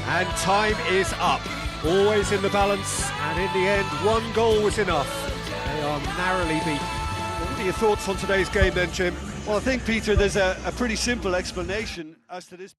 And time is up. Always in the balance, and in the end, one goal was enough. They are narrowly beaten. What are your thoughts on today's game then, Jim? Well, I think, Peter, there's a pretty simple explanation as to this.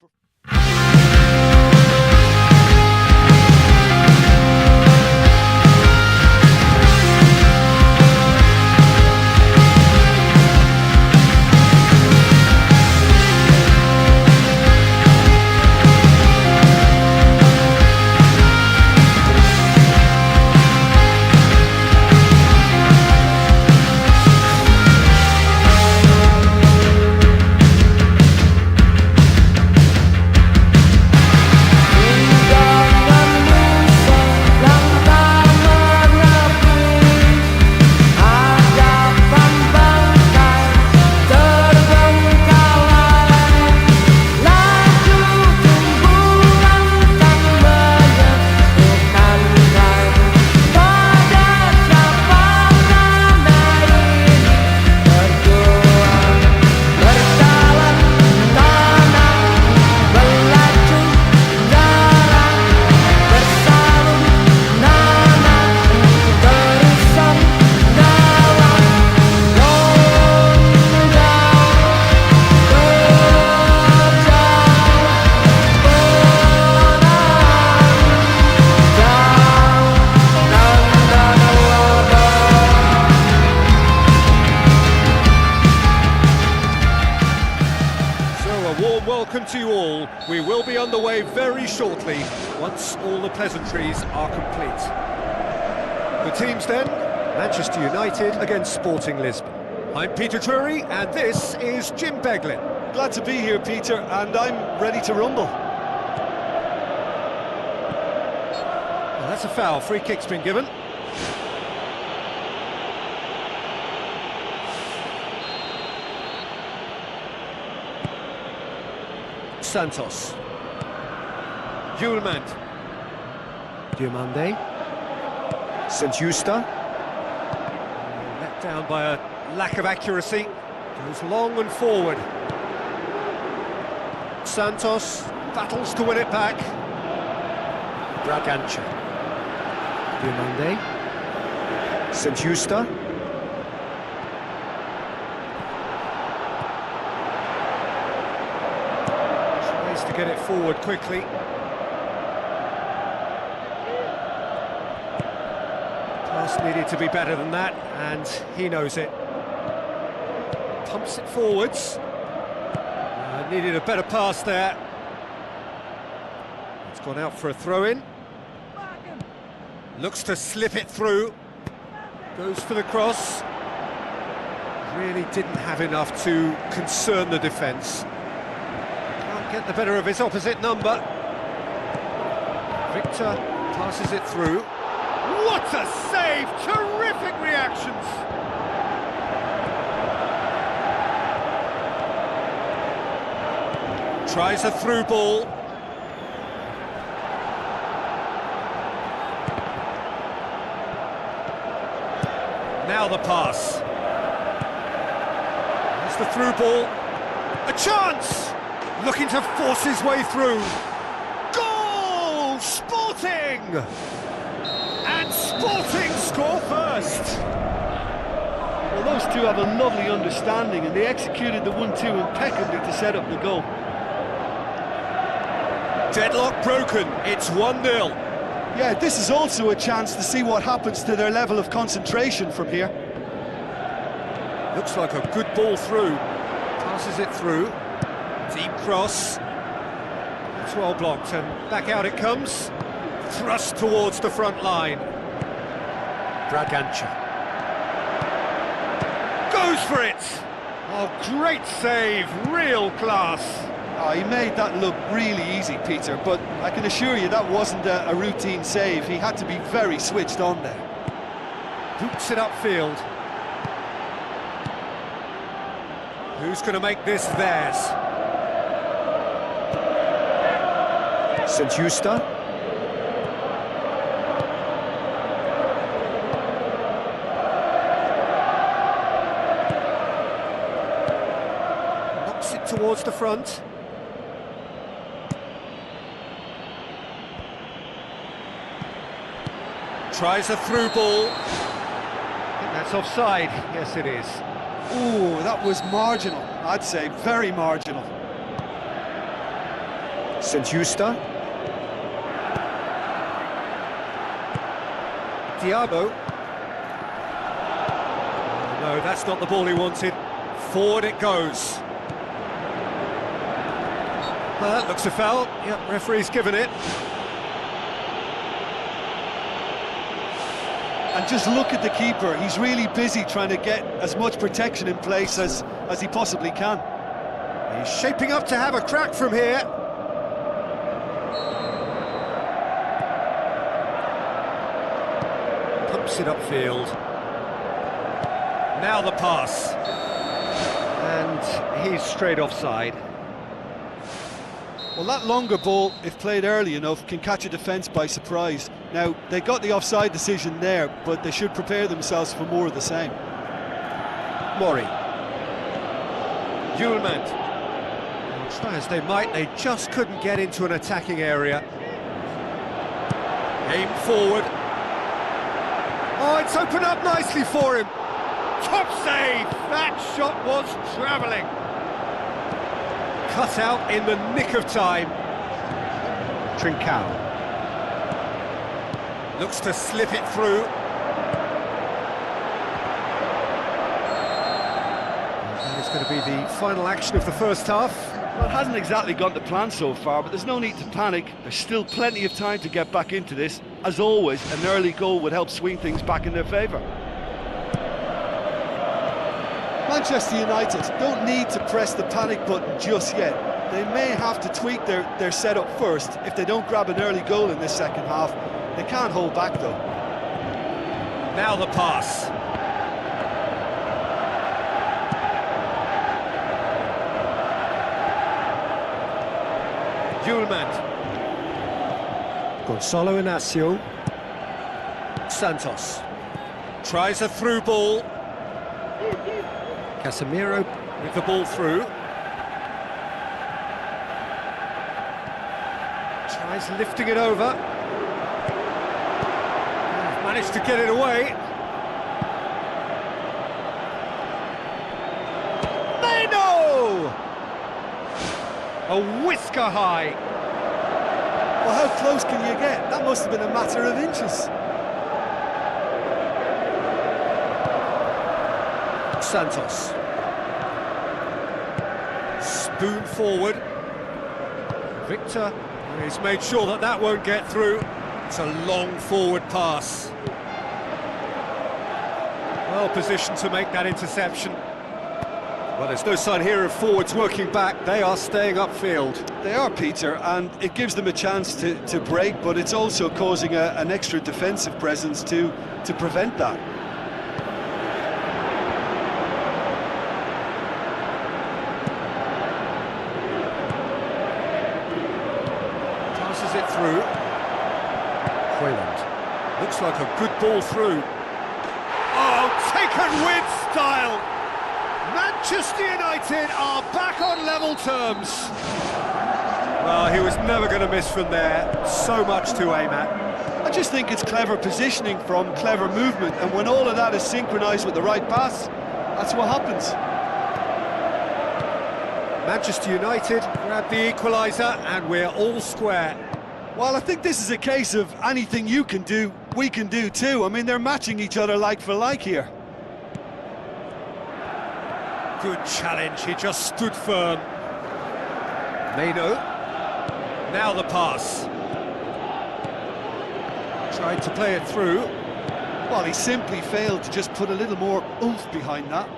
Welcome to you all. We will be on the way very shortly, once all the pleasantries are complete. The teams then, Manchester United against Sporting Lisbon. I'm Peter Drury, and this is Jim Beglin. Glad to be here, Peter, and I'm ready to rumble. Well, that's a foul. Free kick's been given. Santos. Julemand. Diomande. Saint-Juste. Let down by a lack of accuracy. Goes long and forward. Santos battles to win it back. Bragança. Diomande. Saint-Juste. To get it forward quickly. Pass needed to be better than that, and he knows it. Pumps it forwards. Needed a better pass there. It's gone out for a throw-in. Looks to slip it through. Goes for the cross. Really didn't have enough to concern the defence. Get the better of his opposite number. Victor passes it through. What a save! Terrific reactions! Tries a through ball. Now the pass. There's the through ball. A chance! Looking to force his way through. Goal! Sporting! And Sporting score first. Well, those two have a lovely understanding, and they executed the 1-2 impeccably to set up the goal. Deadlock broken. It's 1-0. Yeah, this is also a chance to see what happens to their level of concentration from here. Looks like a good ball through. Passes it through. Deep cross. It's well blocked, and back out it comes. Thrust towards the front line. Bragança. Goes for it! Oh, great save, real class. Oh, he made that look really easy, Peter, but I can assure you that wasn't a routine save. He had to be very switched on there. Boots it upfield. Who's going to make this theirs? Saint-Juste. Knocks it towards the front. Tries a through ball. I think that's offside. Yes, it is. Ooh, that was marginal, I'd say, very marginal. St-Justa. Diabo. No, that's not the ball he wanted. Forward it goes. Well, that looks a foul. Yep, referee's given it. And just look at the keeper. He's really busy trying to get as much protection in place as he possibly can. He's shaping up to have a crack from here. Pumps it upfield. Now the pass. And he's straight offside. Well, that longer ball, if played early enough, can catch a defence by surprise. Now, they got the offside decision there, but they should prepare themselves for more of the same. Mori. Hjulmand. Try as they might, they just couldn't get into an attacking area. Aim forward. Oh, it's opened up nicely for him. Top save! That shot was travelling. Cut out in the nick of time. Trincao. Looks to slip it through. That is going to be the final action of the first half. Well, it hasn't exactly gone to plan so far, but there's no need to panic. There's still plenty of time to get back into this. As always, an early goal would help swing things back in their favour. Manchester United don't need to press the panic button just yet. They may have to tweak their setup first. If they don't grab an early goal in this second half, they can't hold back though. Now the pass. Hjulmand. Gonzalo Inacio. Santos. Tries a through ball. Casemiro with the ball through. Tries lifting it over. Managed to get it away. Meno! A whisker high. Well, how close can you get? That must have been a matter of inches. Santos. Spoon forward. Victor, he's made sure that that won't get through. It's a long forward pass. Well positioned to make that interception. Well, there's no sign here of forwards working back. They are staying upfield. They are, Peter, and it gives them a chance to break, but it's also causing an extra defensive presence to prevent that. Passes it through. Hoyland. Looks like a good ball through. Oh, taken with style! Manchester United are back on level terms. Well, he was never going to miss from there. So much to aim at. I just think it's clever positioning from clever movement, and when all of that is synchronised with the right pass, that's what happens. Manchester United grab the equaliser, and we're all square. Well, I think this is a case of anything you can do, we can do too. I mean, they're matching each other like for like here. Good challenge, he just stood firm. Meno. Now the pass. Tried to play it through. Well, he simply failed to just put a little more oomph behind that.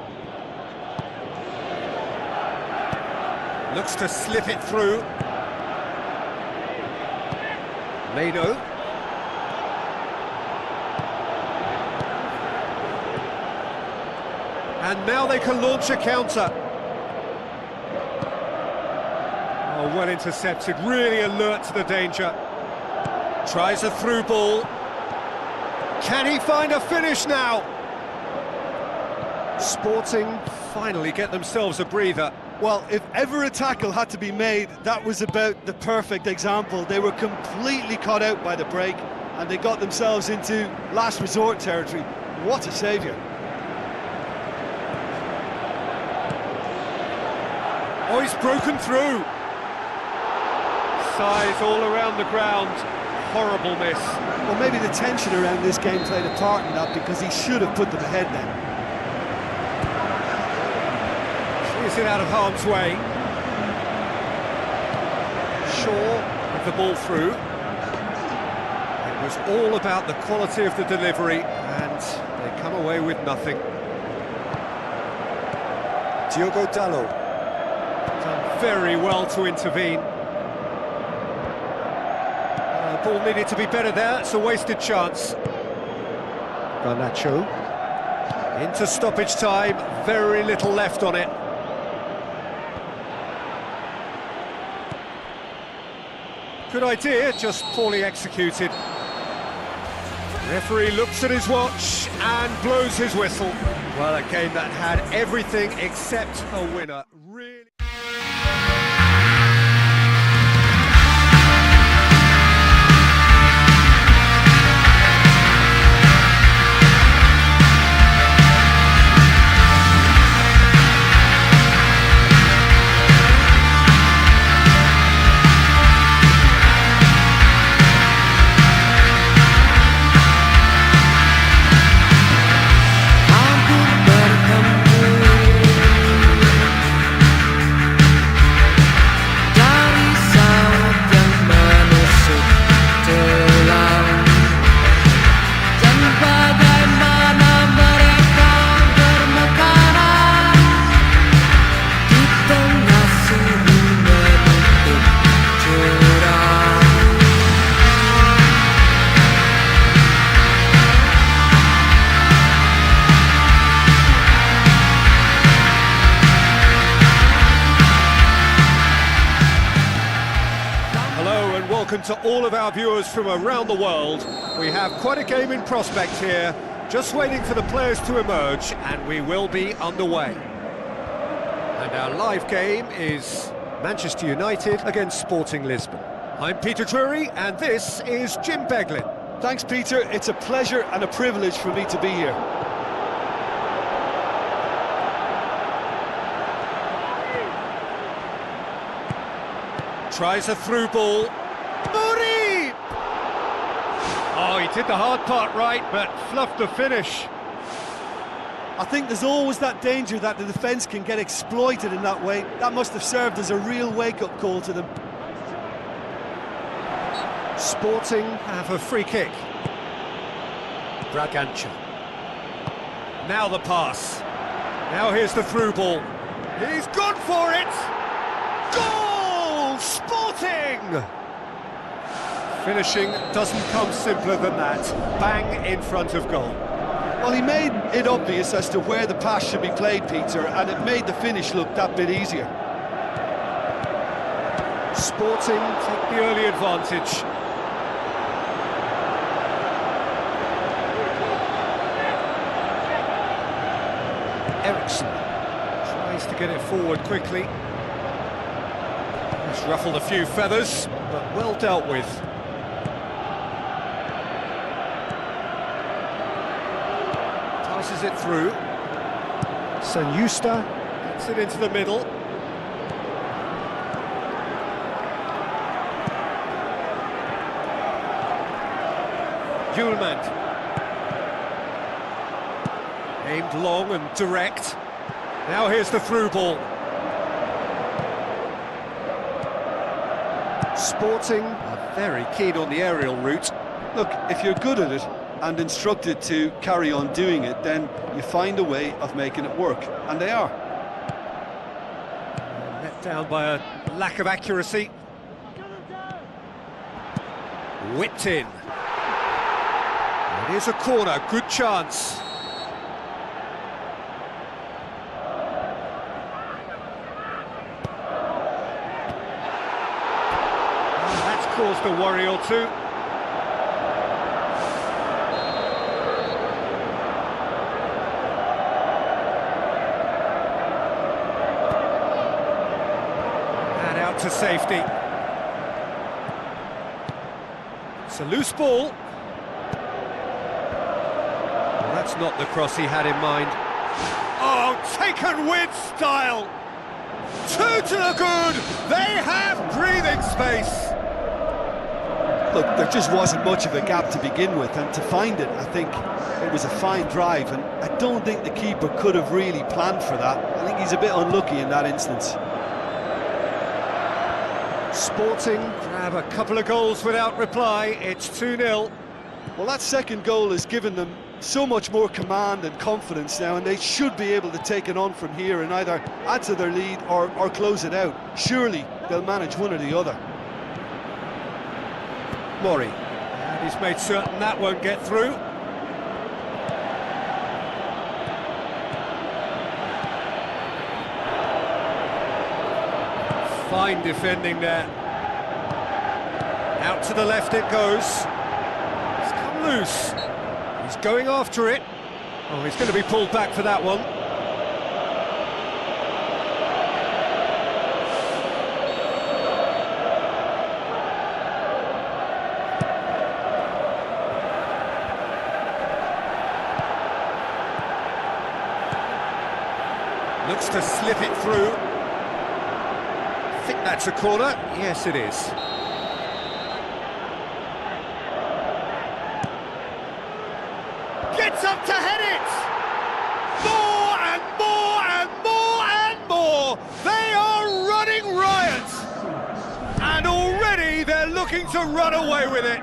Looks to slip it through. Meno. And now they can launch a counter. Oh, well intercepted, really alert to the danger. Tries a through ball. Can he find a finish now? Sporting finally get themselves a breather. Well, if ever a tackle had to be made, that was about the perfect example. They were completely caught out by the break, and they got themselves into last resort territory. What a saviour. Oh, he's broken through. Size all around the ground. Horrible miss. Well, maybe the tension around this game played a part in that, because he should have put them ahead then. Is it out of harm's way? Shaw with the ball through. It was all about the quality of the delivery, and they come away with nothing. Diogo Dalot. Done very well to intervene. Ball needed to be better there, it's a wasted chance. Garnacho. Into stoppage time, very little left on it. Good idea, just poorly executed. Referee looks at his watch and blows his whistle. Well, a game that had everything except a winner. Really. Welcome to all of our viewers from around the world. We have quite a game in prospect here, just waiting for the players to emerge, and we will be underway. And our live game is Manchester United against Sporting Lisbon. I'm Peter Drury, and this is Jim Beglin. Thanks, Peter. It's a pleasure and a privilege for me to be here. Tries a through ball. Muri! Oh, he did the hard part right, but fluffed the finish. I think there's always that danger that the defence can get exploited in that way. That must have served as a real wake-up call to them. Sporting have a free kick. Bragança. Now the pass. Now here's the through ball. He's gone for it! Goal! Sporting! Finishing doesn't come simpler than that. Bang in front of goal. Well, he made it obvious as to where the pass should be played, Peter, and it made the finish look that bit easier. Sporting take the early advantage. Eriksson tries to get it forward quickly. He's ruffled a few feathers, but well dealt with. Passes it through. Sanjusta gets it into the middle. Hjulmand. Aimed long and direct. Now here's the through ball. Sporting are very keen on the aerial route. Look, if you're good at it and instructed to carry on doing it, then you find a way of making it work, and they are. Let down by a lack of accuracy. Whipped in. It is a corner, good chance. That's caused a worry or two. And out to safety. It's a loose ball. That's not the cross he had in mind. Oh, taken with style! Two to the good! They have breathing space! Look, there just wasn't much of a gap to begin with, and to find it, I think it was a fine drive, and I don't think the keeper could have really planned for that. I think he's a bit unlucky in that instance. Sporting grab a couple of goals without reply. It's 2-0. Well, that second goal has given them so much more command and confidence now, and they should be able to take it on from here and either add to their lead or close it out. Surely they'll manage one or the other. Mori, and he's made certain that won't get through. Fine defending there. Out to the left it goes. It's come loose. He's going after it. Oh, he's going to be pulled back for that one. Looks to slip it through. I think that's a corner. Yes, it is. Gets up to head it! More and more and more and more! They are running riot! And already they're looking to run away with it.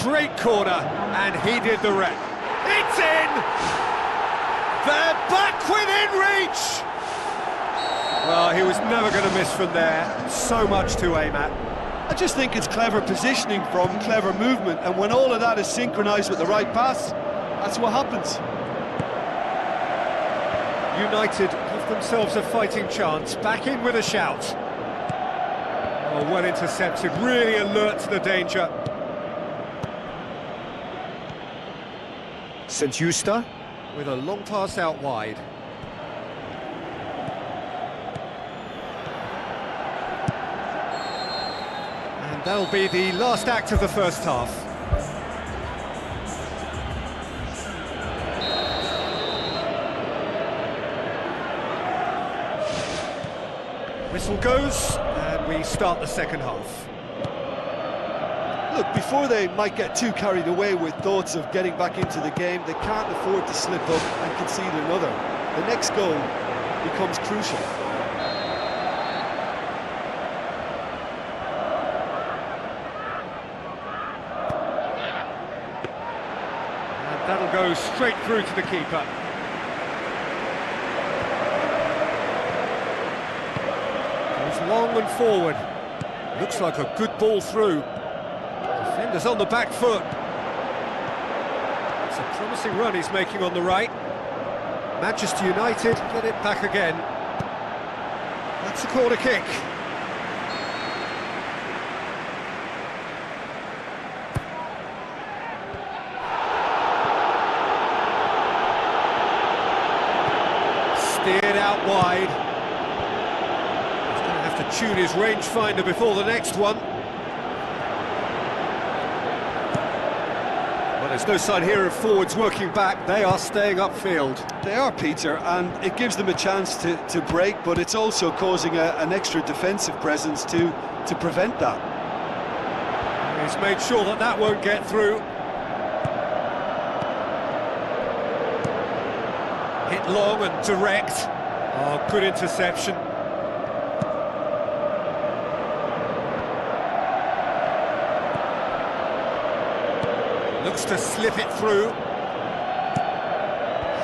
Great corner, and he did the rest. It's in! They're back within reach! Well, he was never going to miss from there. So much to aim at. I just think it's clever positioning from clever movement, and when all of that is synchronised with the right pass, that's what happens. United give themselves a fighting chance, back in with a shout. Oh, well intercepted, really alert to the danger. St. Justa with a long pass out wide. And that'll be the last act of the first half. Whistle goes, and we start the second half. Look, before they might get too carried away with thoughts of getting back into the game, they can't afford to slip up and concede another. The next goal becomes crucial. And that'll go straight through to the keeper. Goes long and forward. Looks like a good ball through. Defender's on the back foot. It's a promising run he's making on the right. Manchester United get it back again. That's a corner kick. Steered out wide. He's going to have to tune his rangefinder before the next one. There's no sign here of forwards working back. They are staying upfield. They are, Peter, and it gives them a chance to break, but it's also causing an extra defensive presence to prevent that. He's made sure that that won't get through. Hit long and direct. Oh, good interception. Looks to slip it through.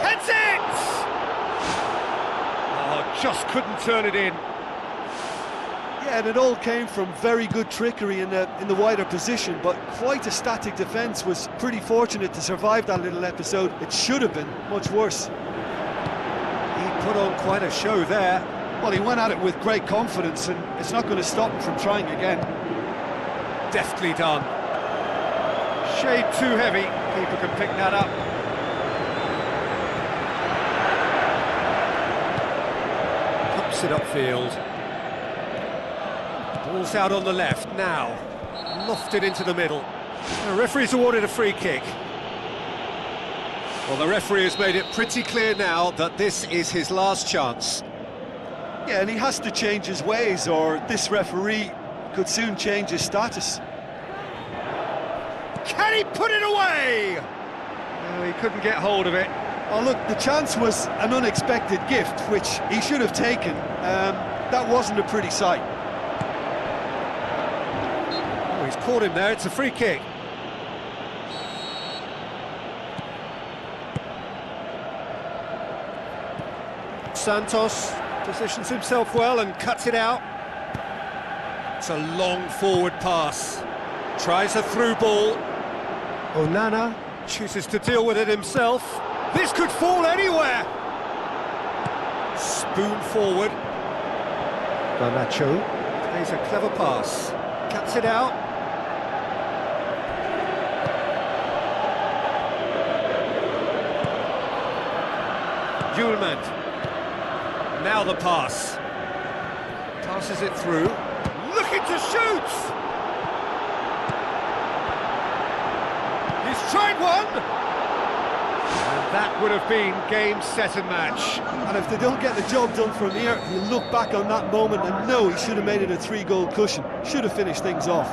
Heads it! Oh, just couldn't turn it in. Yeah, and it all came from very good trickery in the wider position, but quite a static defence. Was pretty fortunate to survive that little episode. It should have been much worse. He put on quite a show there. Well, he went at it with great confidence, and it's not going to stop him from trying again. Deftly done. Shade too heavy, keeper can pick that up. Pumps it upfield. Ball's out on the left now. Lofted into the middle. The referee's awarded a free kick. Well, the referee has made it pretty clear now that this is his last chance. Yeah, and he has to change his ways, or this referee could soon change his status. Can he put it away? No, he couldn't get hold of it. Oh, look, the chance was an unexpected gift, which he should have taken. That wasn't a pretty sight. Oh, he's caught him there, it's a free kick. Santos positions himself well and cuts it out. It's a long forward pass. Tries a through ball. Onana chooses to deal with it himself. This could fall anywhere. Spoon forward. Garnacho plays a clever pass. Cuts it out. Yulman. Now the pass. Passes it through. Looking to shoot! He's tried one! And that would have been game, set and match. And if they don't get the job done from here, he'll look back on that moment and know he should have made it a 3-goal cushion. Should have finished things off.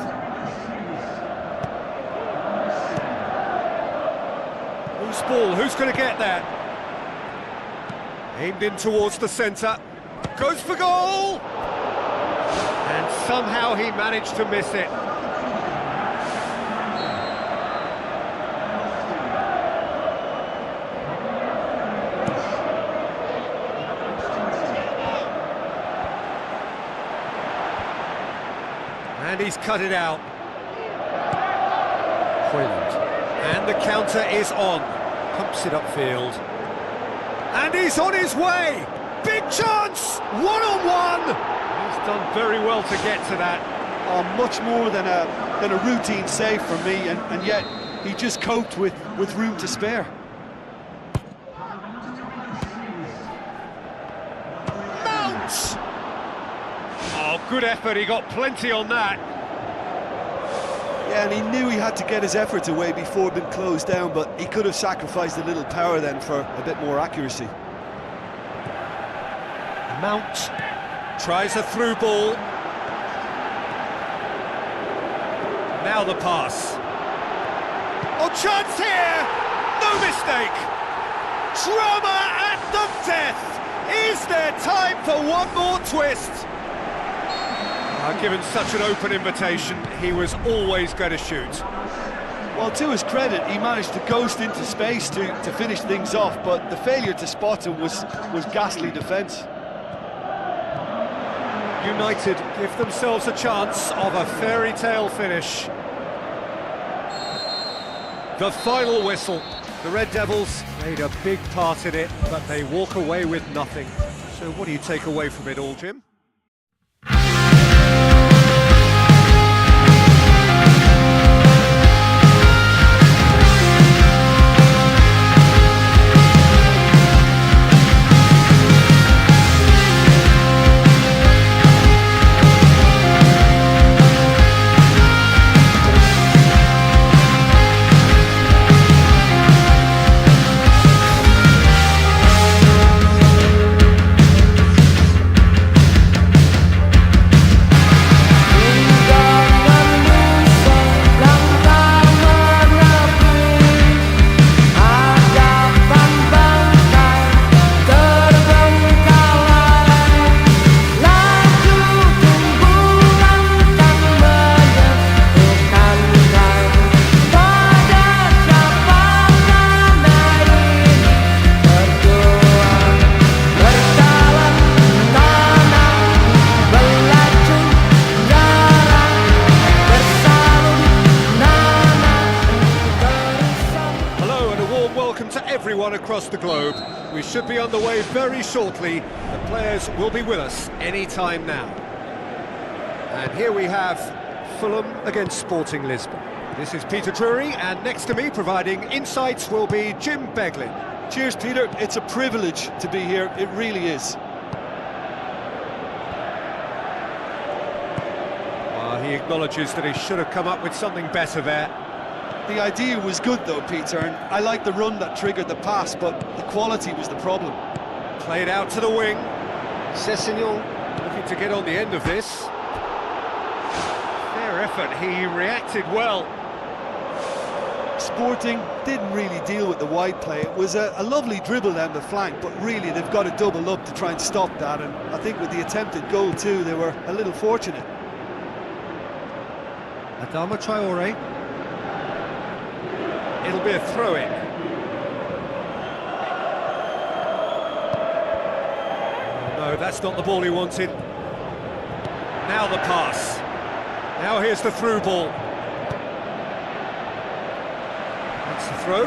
Who's ball? Who's going to get there? Aimed in towards the centre. Goes for goal! And somehow he managed to miss it. And he's cut it out. Hoyland. And the counter is on. Pumps it upfield. And he's on his way! Big chance! One-on-one! He's done very well to get to that. Oh, much more than a routine save for me, and yet he just coped with room to spare. Mount! Oh, good effort, he got plenty on that. Yeah, and he knew he had to get his efforts away before being closed down, but he could have sacrificed a little power then for a bit more accuracy. Mount tries a through ball. Now the pass. Oh, chance here! No mistake! Drama at the death! Is there time for one more twist? Given such an open invitation, he was always going to shoot. Well, to his credit, he managed to ghost into space to finish things off, but the failure to spot him was ghastly defence. United give themselves a chance of a fairy tale finish. The final whistle. The Red Devils made a big part in it, but they walk away with nothing. So what do you take away from it all, Jim? Everyone across the globe. We should be on the way very shortly. The players will be with us any time now. And here we have Fulham against Sporting Lisbon. This is Peter Drury, and next to me providing insights will be Jim Beglin. Cheers, Peter. It's a privilege to be here. It really is. He acknowledges that he should have come up with something better there. The idea was good though, Peter, and I like the run that triggered the pass, but the quality was the problem. Played out to the wing. Cessignon looking to get on the end of this. Fair effort, he reacted well. Sporting didn't really deal with the wide play. It was a lovely dribble down the flank, but really they've got to double up to try and stop that, and I think with the attempted goal too, they were a little fortunate. Adama Traore. It'll be a throw-in. No, that's not the ball he wanted. Now the pass. Now here's the through ball. That's the throw.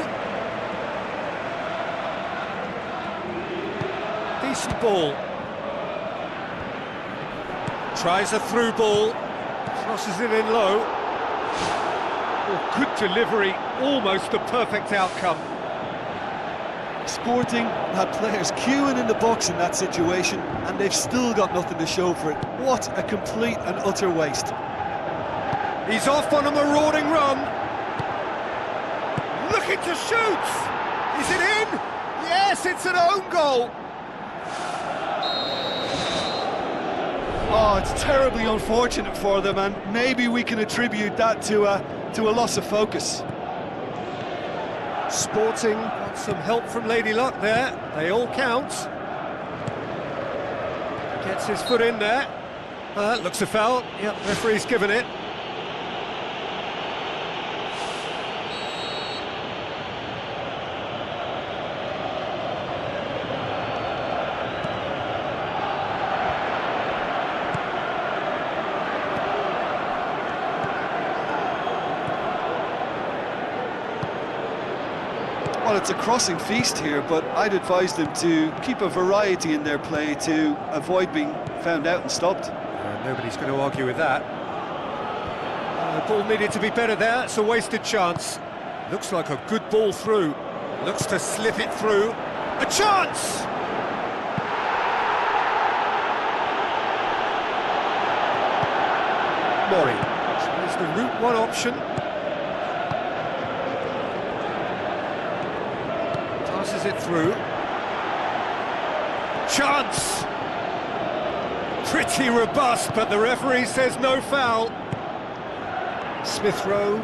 Decent ball. Tries a through ball. Crosses it in low. Oh, good delivery. Almost the perfect outcome. Sporting had players queuing in the box in that situation, and they've still got nothing to show for it. What a complete and utter waste. He's off on a marauding run. Looking to shoot. Is it in? Yes, it's an own goal. Oh, it's terribly unfortunate for them, and maybe we can attribute that to a loss of focus. Sporting got some help from Lady Luck there. They all count. Gets his foot in there. Looks a foul. Yep, referee's given it. Well, it's a crossing feast here, but I'd advise them to keep a variety in their play to avoid being found out and stopped. Nobody's going to argue with that. The ball needed to be better there. It's a wasted chance. Looks like a good ball through. Looks to slip it through. A chance! Mori. There's the route one option. Passes it through. Chance! Pretty robust, but the referee says no foul. Smith Rowe.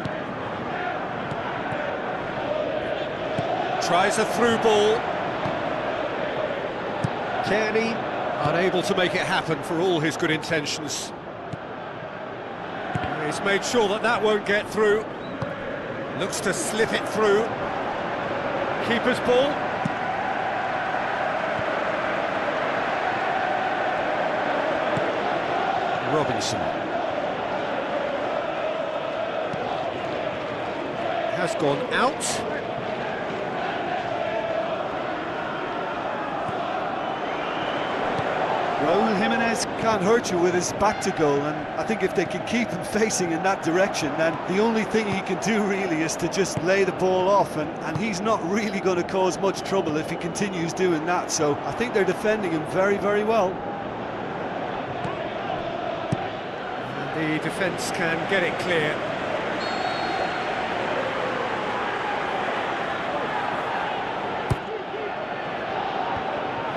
Tries a through ball. Kearney, unable to make it happen for all his good intentions. He's made sure that that won't get through. Looks to slip it through. Keeper's ball. Robinson. Has gone out. Raul Jimenez can't hurt you with his back to goal, and I think if they can keep him facing in that direction, then the only thing he can do really is to just lay the ball off, and he's not really going to cause much trouble if he continues doing that, so I think they're defending him very, very well. The defence can get it clear.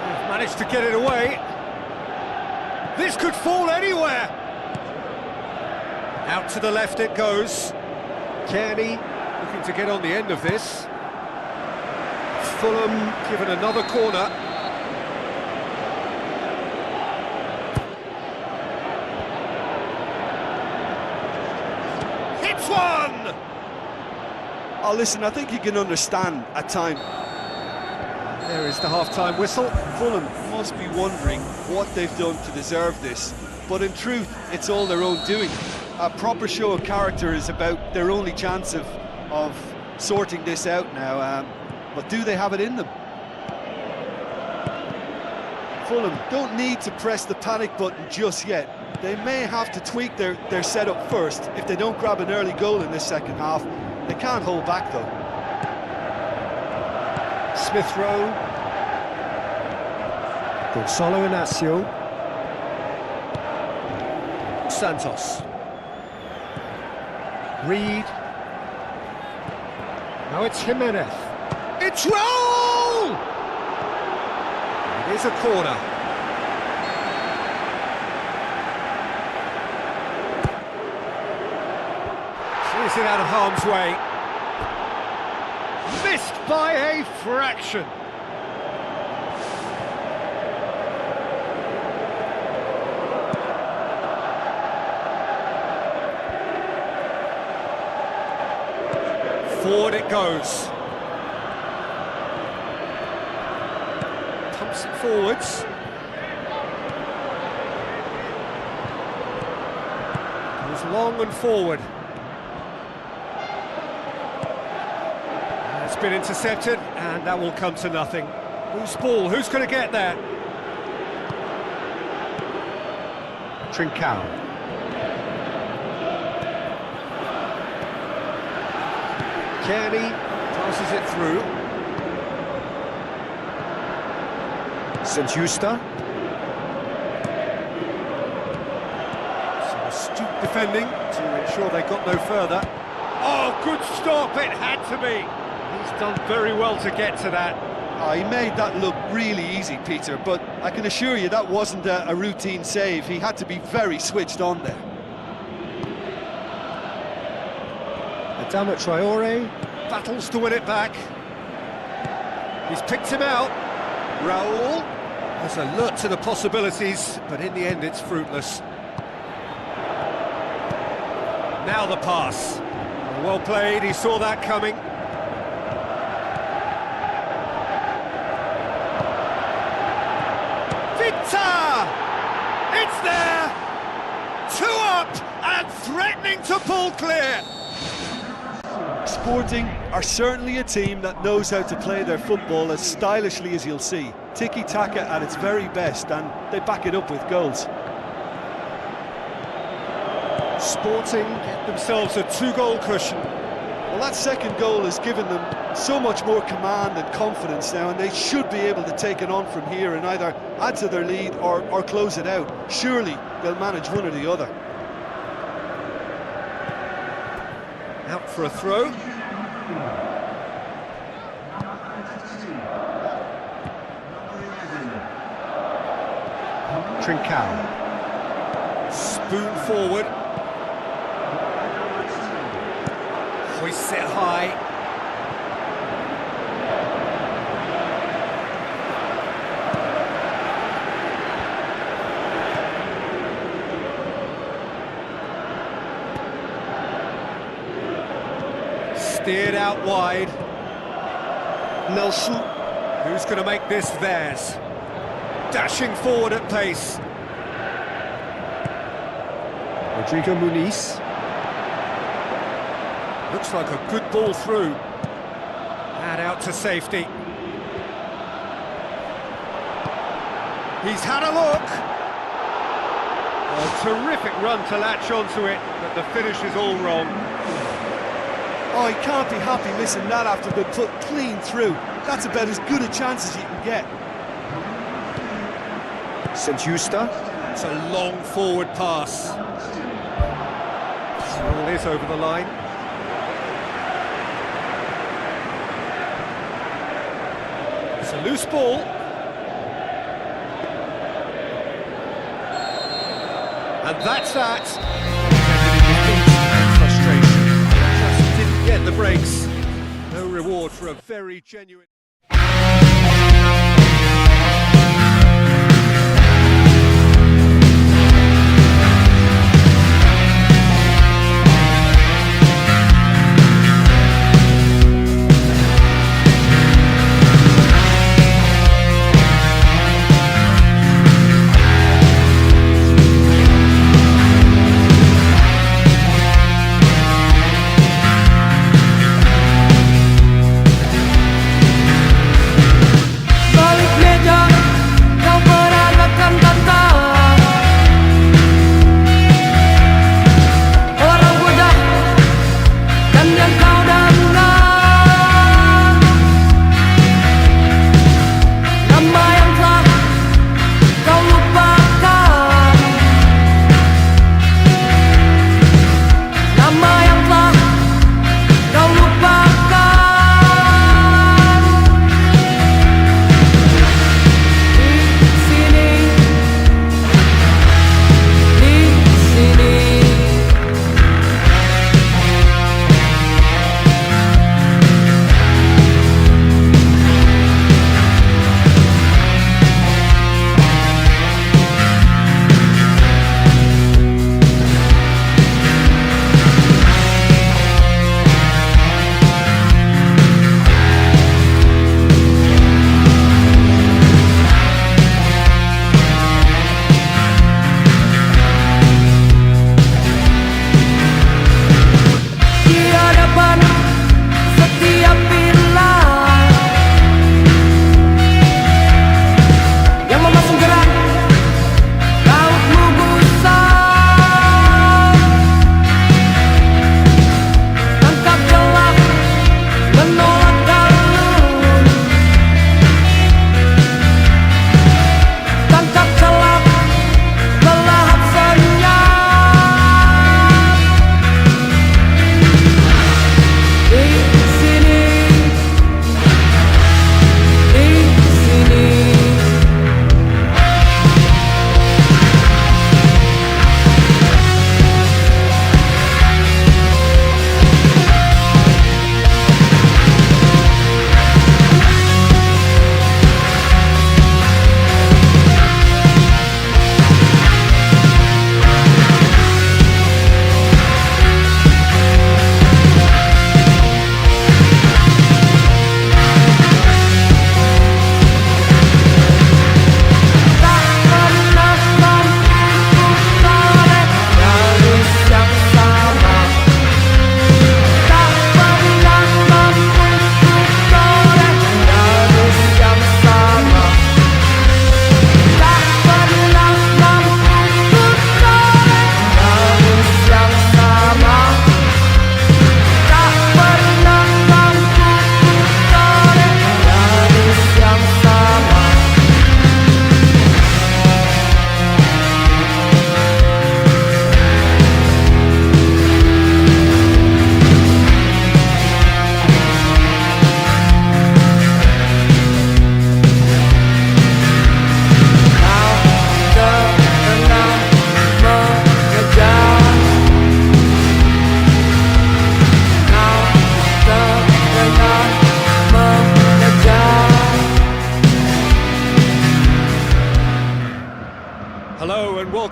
They've managed to get it away. This could fall anywhere. Out to the left it goes. Kearney looking to get on the end of this. Fulham given another corner. Hits one! Oh, listen, I think you can understand at times. There is the half-time whistle. Fulham must be wondering what they've done to deserve this, but in truth, it's all their own doing. A proper show of character is about their only chance of sorting this out now, but do they have it in them? Fulham don't need to press the panic button just yet. They may have to tweak their setup first. If they don't grab an early goal in this second half, they can't hold back though. Smith Rowe. Gonzalo Inacio. Santos. Reed. Now it's Jimenez. It's Raul! It is a corner. Clears it out of harm's way. Missed by a fraction. Forward it goes. Pumps it forwards. Goes long and forward. It's been intercepted, and that will come to nothing. Whose ball? Who's going to get there? Trincao. Kearney passes it through. St-Juste. Some astute defending to ensure they got no further. Oh, good stop, it had to be. He's done very well to get to that. Oh, he made that look really easy, Peter, but I can assure you that wasn't a routine save. He had to be very switched on there. Adama Traore battles to win it back. He's picked him out. Raul has alert to the possibilities, but in the end it's fruitless. Now the pass. Well played, he saw that coming. Victor! It's there! 2 up and threatening to pull clear. Sporting are certainly a team that knows how to play their football as stylishly as you'll see. Tiki-taka at its very best, and they back it up with goals. Sporting get themselves a 2-goal cushion. Well, that second goal has given them so much more command and confidence now, and they should be able to take it on from here and either add to their lead or close it out. Surely they'll manage one or the other. Out for a throw. Trincao. Spoon forward. Hoists it high. Steered out wide. Nelson. Who's going to make this theirs? Dashing forward at pace. Rodrigo Muniz. Looks like a good ball through. And out to safety. He's had a look. A terrific run to latch onto it, but the finish is all wrong. Oh, he can't be happy missing that after being put clean through. That's about as good a chance as you can get. St-Juste. It's a long forward pass. Ball is over the line. It's a loose ball. And that's that. Frustration. Just didn't get the breaks. No reward for a very genuine...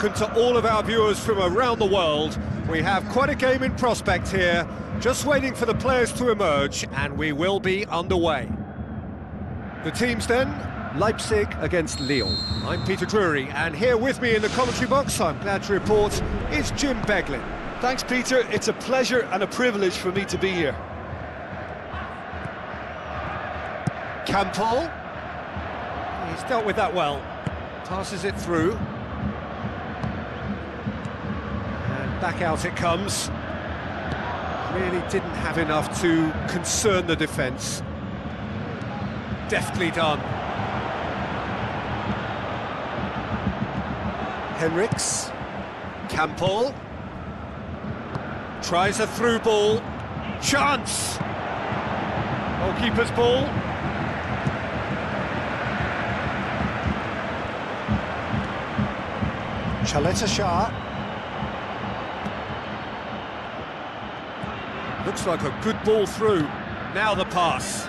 welcome to all of our viewers from around the world. We have quite a game in prospect here, just waiting for the players to emerge, and we will be underway. The teams then, Leipzig against Lyon. I'm Peter Drury, and here with me in the commentary box, I'm glad to report, is Jim Beglin. Thanks, Peter. It's a pleasure and a privilege for me to be here. Kompe. He's dealt with that well. Passes it through. And back out it comes. Really didn't have enough to concern the defence. Deftly done. Henriks. Kompe. Tries a through ball. Chance! Goalkeeper's ball. Shah. Looks like a good ball through. Now the pass.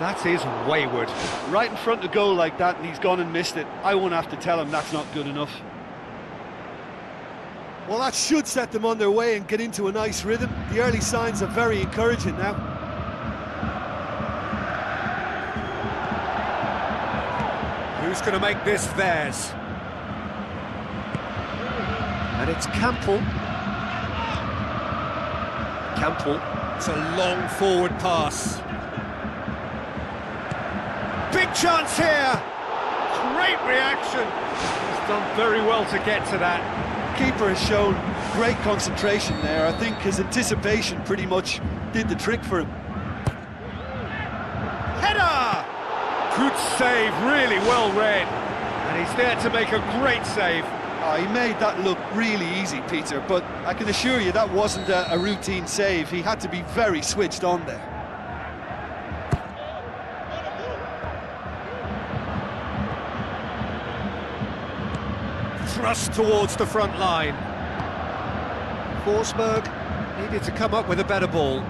That is wayward. Right in front of goal like that, and he's gone and missed it. I won't have to tell him that's not good enough. Well, that should set them on their way and get into a nice rhythm. The early signs are very encouraging now. Who's going to make this theirs? And it's Kompe. It's a long forward pass. Big chance here! Great reaction! He's done very well to get to that. Keeper has shown great concentration there. I think his anticipation pretty much did the trick for him. Header! Good save, really well read. And he's there to make a great save. Oh, he made that look really easy, Peter, but I can assure you that wasn't a routine save. He had to be very switched on there. Thrust towards the front line. Forsberg needed to come up with a better ball.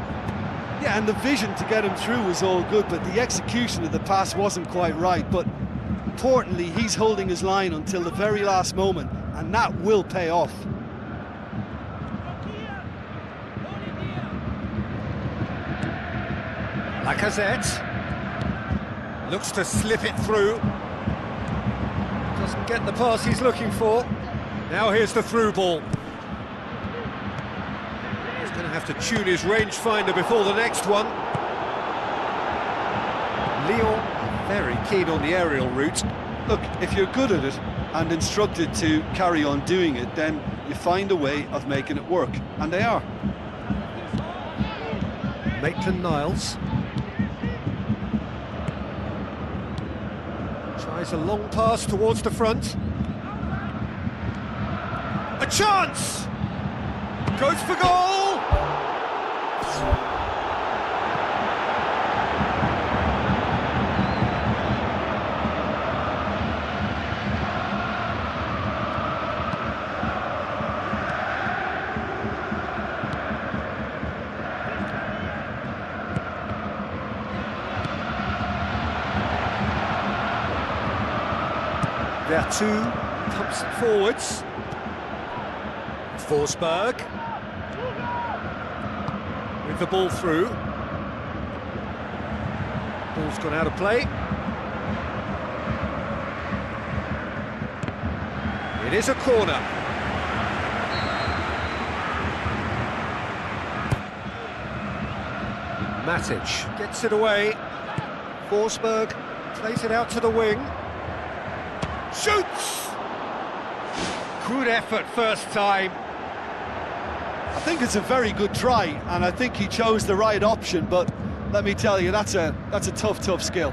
Yeah, and the vision to get him through was all good, but the execution of the pass wasn't quite right. But importantly, he's holding his line until the very last moment, and that will pay off. Lacazette looks to slip it through. Doesn't get the pass he's looking for. Now here's the through ball. He's going to have to tune his rangefinder before the next one. Lyon very keen on the aerial route. Look, if you're good at it and instructed to carry on doing it, then you find a way of making it work, and they are. Maitland-Niles tries a long pass towards the front. A chance! Goes for goal! Vertu pumps it forwards. Forsberg with the ball through. Ball's gone out of play. It is a corner. Matic gets it away. Forsberg plays it out to the wing. Shoots! Good effort first time. I think it's a very good try, and I think he chose the right option, but let me tell you, that's a tough skill.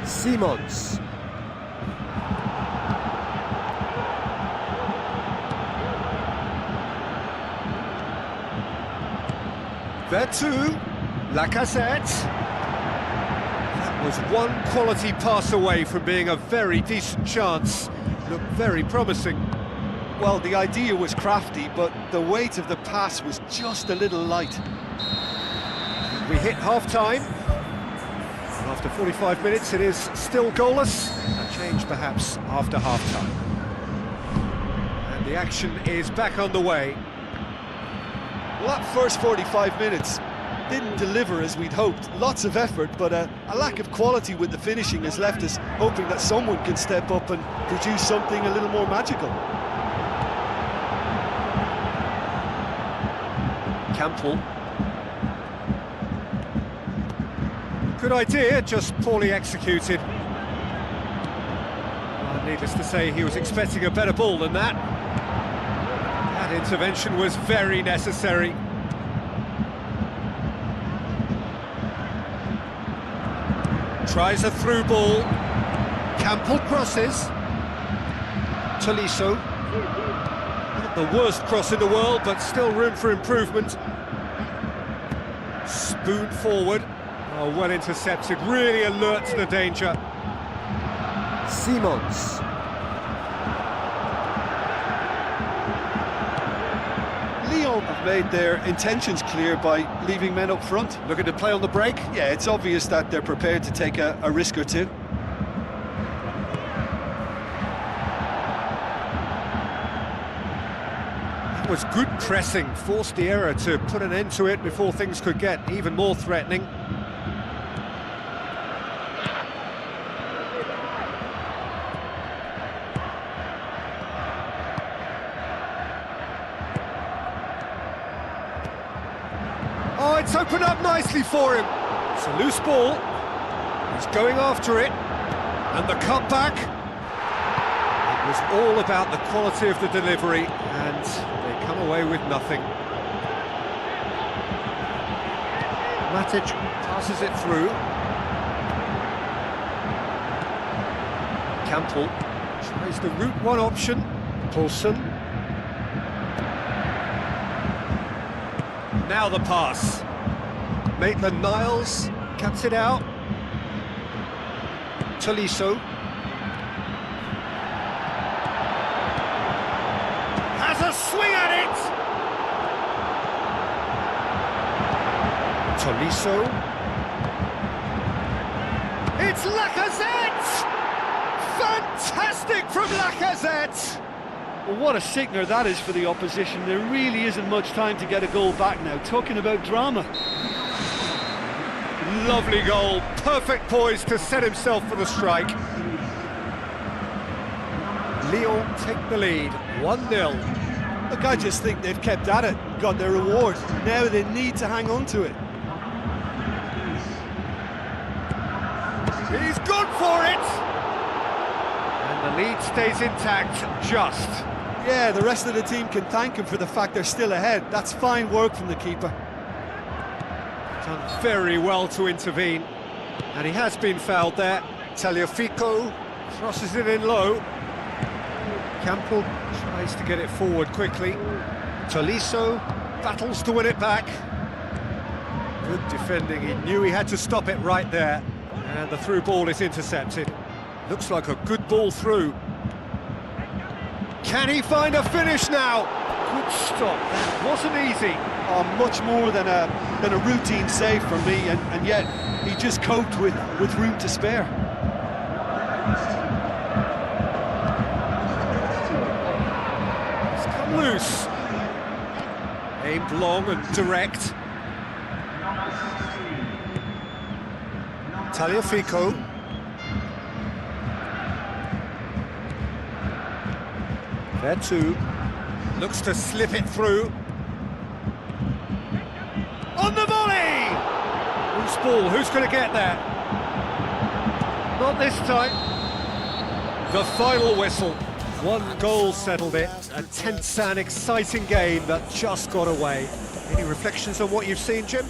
Simons. Vertu. Lacazette. That was one quality pass away from being a very decent chance. Looked very promising. Well, the idea was crafty, but the weight of the pass was just a little light. We hit half-time. After 45 minutes, it is still goalless. A change perhaps after half-time. And the action is back on the way. Well, that first 45 minutes didn't deliver as we'd hoped. Lots of effort, but a lack of quality with the finishing has left us hoping that someone can step up and produce something a little more magical. Campbell. Good idea, just poorly executed. Well, needless to say, he was expecting a better ball than that. That intervention was very necessary. Tries a through ball. Campbell crosses. Tolisso. Not the worst cross in the world, but still room for improvement. Spoon forward. Oh, well intercepted, really alert to the danger. Simons. Lyon have made their intentions clear by leaving men up front. Looking to play on the break. Yeah, it's obvious that they're prepared to take a risk or two. That was good pressing, forced the error to put an end to it before things could get even more threatening. Oh, it's opened up nicely for him. It's a loose ball. He's going after it. And the cutback. It was all about the quality of the delivery, and they come away with nothing. Matic passes it through. Campbell tries the route one option. Paulson. Now the pass. Maitland-Niles cuts it out. Tolisso. Has a swing at it! Tolisso. It's Lacazette! Fantastic from Lacazette! Well, what a sickener that is for the opposition. There really isn't much time to get a goal back now. Talking about drama. Lovely goal, perfect poise to set himself for the strike. Lyon take the lead, 1-0. Look, I just think they've kept at it, got their reward. Now they need to hang on to it. He's gone for it! And the lead stays intact, just. Yeah, the rest of the team can thank him for the fact they're still ahead. That's fine work from the keeper. Done very well to intervene. And he has been fouled there. Tagliafico crosses it in low. Campbell tries to get it forward quickly. Tolisso battles to win it back. Good defending, he knew he had to stop it right there. And the through ball is intercepted. Looks like a good ball through. Can he find a finish now? Good stop, that wasn't easy. Oh, much more than a routine save for me, and yet he just coped with room to spare. It's come loose. Aimed long and direct. Tagliafico. Vertu looks to slip it through. On the volley! Loose ball, who's going to get there? Not this time. The final whistle. One goal settled it. A tense and exciting game that just got away. Any reflections on what you've seen, Jim?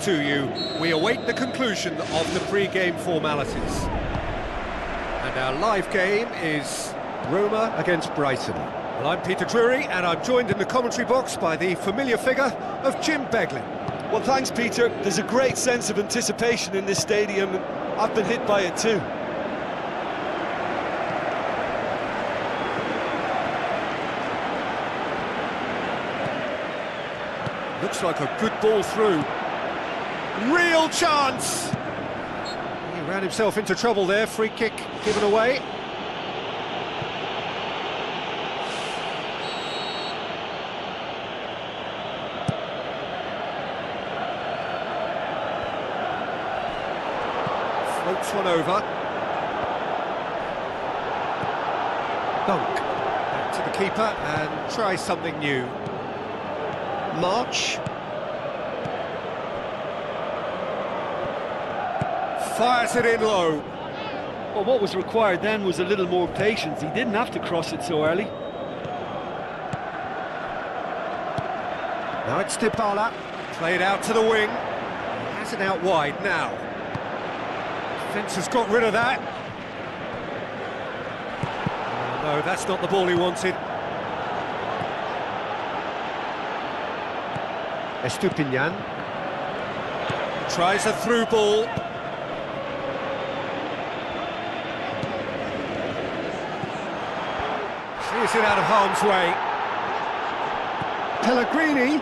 to you. We await the conclusion of the pre-game formalities. And our live game is Roma against Brighton. Well, I'm Peter Drury, and I'm joined in the commentary box by the familiar figure of Jim Beglin. Well, thanks, Peter. There's a great sense of anticipation in this stadium, and I've been hit by it too. Looks like a good ball through. Real chance! He ran himself into trouble there, free kick given away. Floats one over. Dunk. Back to the keeper and try something new. March. Fires it in low. Well, what was required then was a little more patience. He didn't have to cross it so early. Now it's Dybala. Played out to the wing. He has it out wide now. Defence has got rid of that. Oh, no, that's not the ball he wanted. Estupinian tries a through ball. Clears it out of harm's way. Pellegrini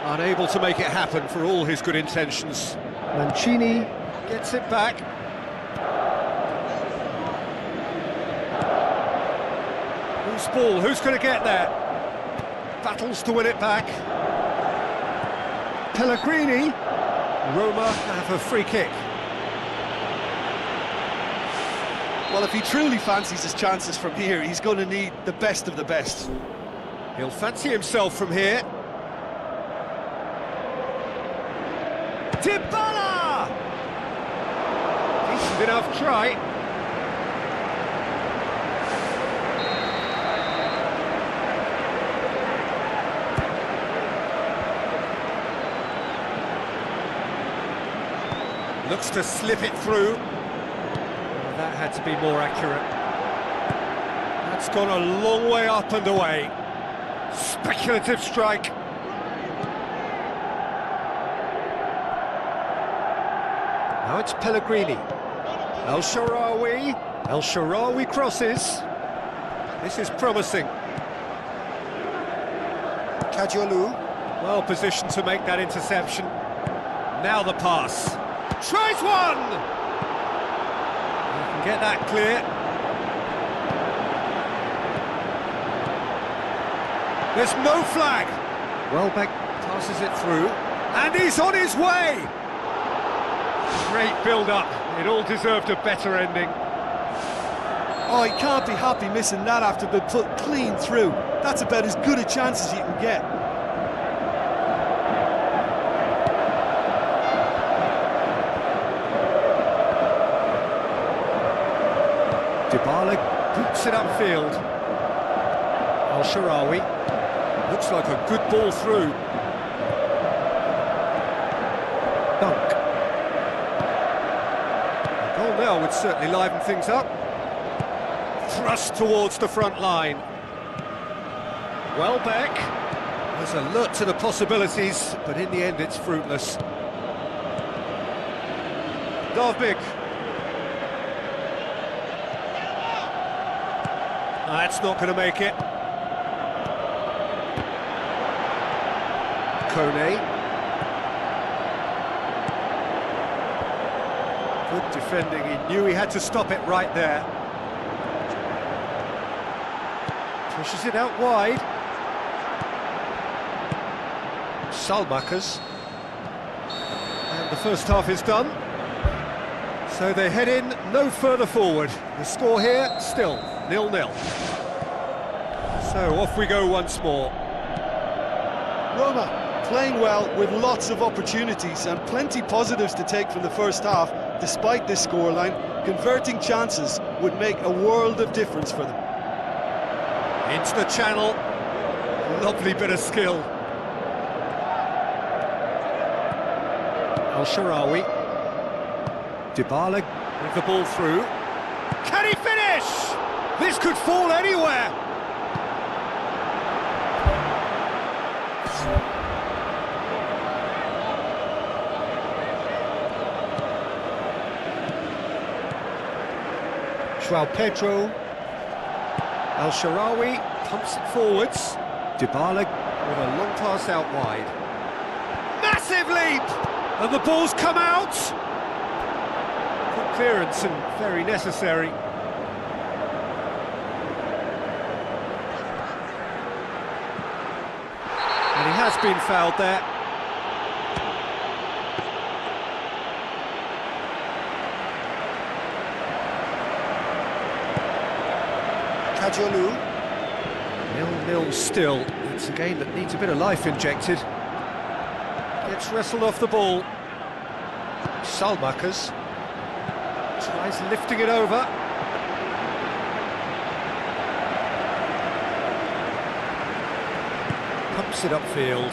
unable to make it happen for all his good intentions. Mancini gets it back. Whose ball? Who's going to get there? Battles to win it back. Pellegrini. Roma have a free kick. Well, if he truly fancies his chances from here, he's going to need the best of the best. He'll fancy himself from here. Dybala! Decent enough try. Looks to slip it through. That had to be more accurate. That's gone a long way up and away. Speculative strike. Now it's Pellegrini. El Shaarawy. El Shaarawy crosses. This is promising. Kadiolu. Well positioned to make that interception. Now the pass. Tries one! You can get that clear. There's no flag. Welbeck passes it through, and he's on his way! Great build-up. It all deserved a better ending. Oh, he can't be happy missing that after being put clean through. That's about as good a chance as you can get. Dybala boots it upfield. El Shaarawy. Looks like a good ball through. Dunk. A goal now would certainly liven things up. Thrust towards the front line. Welbeck was alert to the possibilities, but in the end it's fruitless. Dovbyk. That's not going to make it. Kone. Good defending, he knew he had to stop it right there. Pushes it out wide. Salmakers. And the first half is done. So they head in no further forward. The score here, still 0-0. So off we go once more. Roma playing well with lots of opportunities and plenty positives to take from the first half. Despite this scoreline, converting chances would make a world of difference for them. Into the channel. Lovely bit of skill. El Shaarawy. Dybala with the ball through. Can he finish? This could fall anywhere. João Pedro. El Shaarawy pumps it forwards. Dybala with a long pass out wide. Massive leap! And the ball's come out! Good clearance and very necessary. And he has been fouled there. Kajolu. 0-0 still. It's a game that needs a bit of life injected. Gets wrestled off the ball. Salmakers tries lifting it over. Pumps it upfield.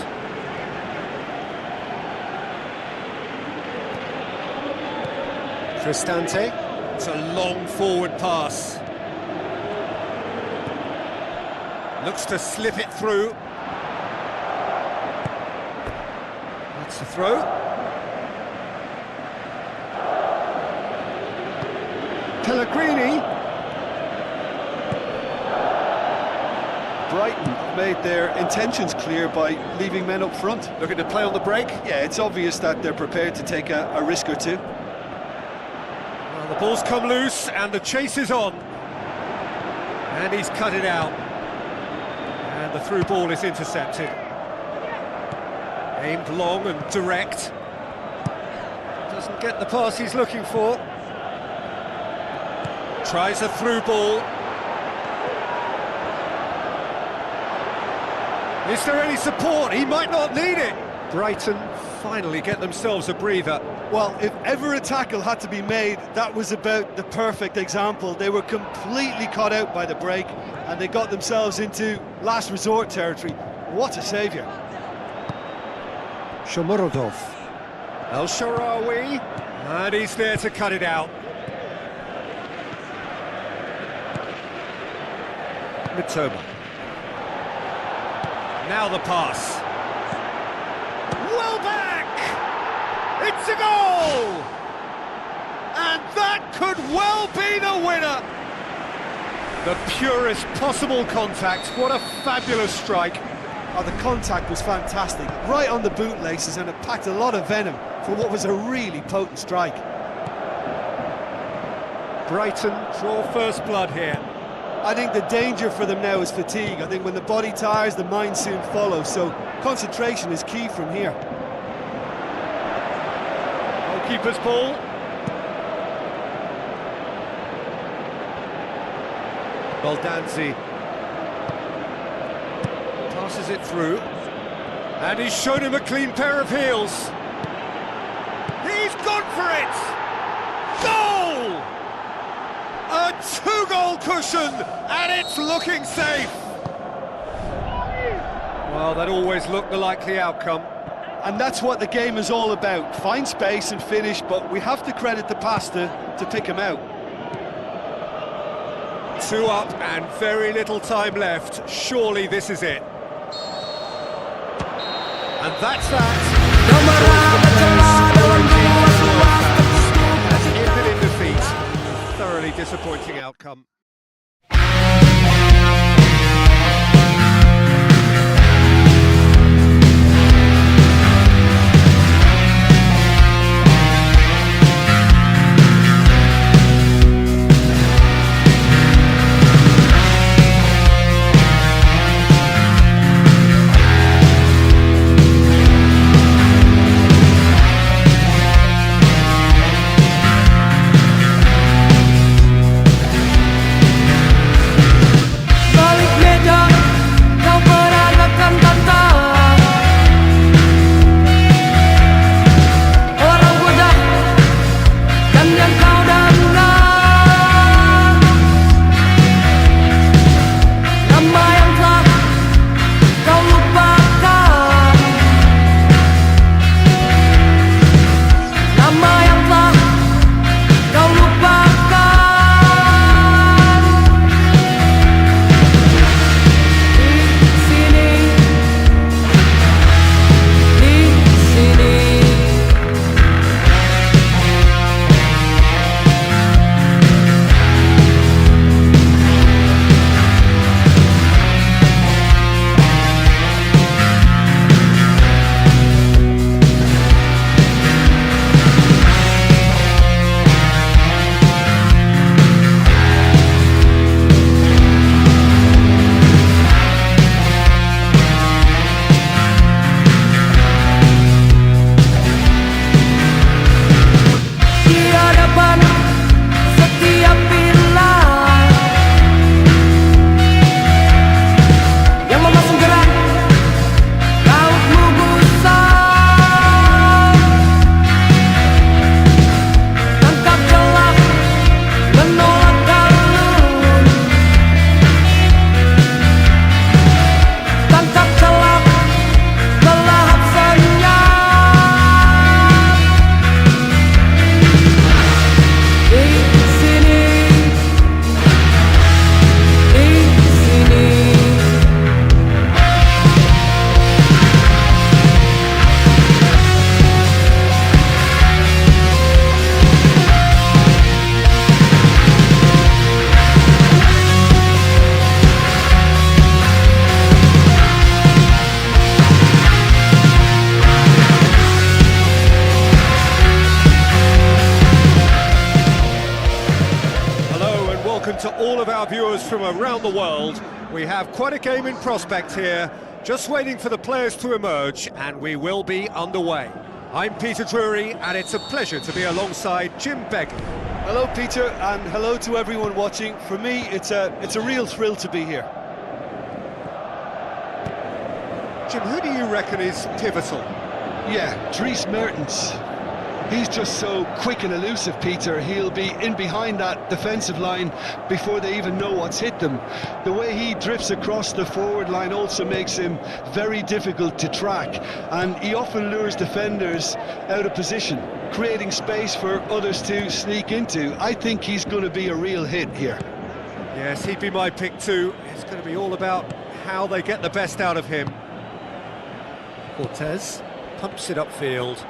Cristante. It's a long forward pass. Looks to slip it through. That's the throw. Pellegrini. Brighton made their intentions clear by leaving men up front. Looking to play on the break. Yeah, it's obvious that they're prepared to take a risk or two. Well, the ball's come loose and the chase is on. And he's cut it out. And the through ball is intercepted. Aimed long and direct. Doesn't get the pass he's looking for. Tries a through ball. Is there any support? He might not need it. Brighton finally get themselves a breather. Well, if ever a tackle had to be made, that was about the perfect example. They were completely caught out by the break, and they got themselves into last resort territory. What a saviour. Shomurodov. El Shaarawy. And he's there to cut it out. Mitoma. Now the pass. Well back! It's a goal! And that could well be the winner! The purest possible contact. What a fabulous strike. Oh, the contact was fantastic. Right on the bootlaces, and it packed a lot of venom for what was a really potent strike. Brighton draw first blood here. I think the danger for them now is fatigue. I think when the body tires, the mind soon follows, so concentration is key from here. Goalkeeper's ball. Baldanzi passes it through, and he's shown him a clean pair of heels. He's gone for it! Goal! A two-goal cushion, and it's looking safe. Well, that always looked the likely outcome. And that's what the game is all about. Find space and finish, but we have to credit the pasta to pick him out. 2 up and very little time left. Surely this is it. And that's that. Has ended in defeat. A thoroughly disappointing outcome. all of our viewers from around the world. We have quite a game in prospect here, just waiting for the players to emerge, and we will be underway. I'm Peter Drury, and it's a pleasure to be alongside Jim Begley. Hello, Peter, and hello to everyone watching. For me, it's a real thrill to be here. Jim, who do you reckon is pivotal? Yeah, Dries Mertens. He's just so quick and elusive, Peter. He'll be in behind that defensive line before they even know what's hit them. The way he drifts across the forward line also makes him very difficult to track, and he often lures defenders out of position, creating space for others to sneak into. I think he's going to be a real hit here. Yes, he'd be my pick too. It's going to be all about how they get the best out of him. Cortez pumps it upfield.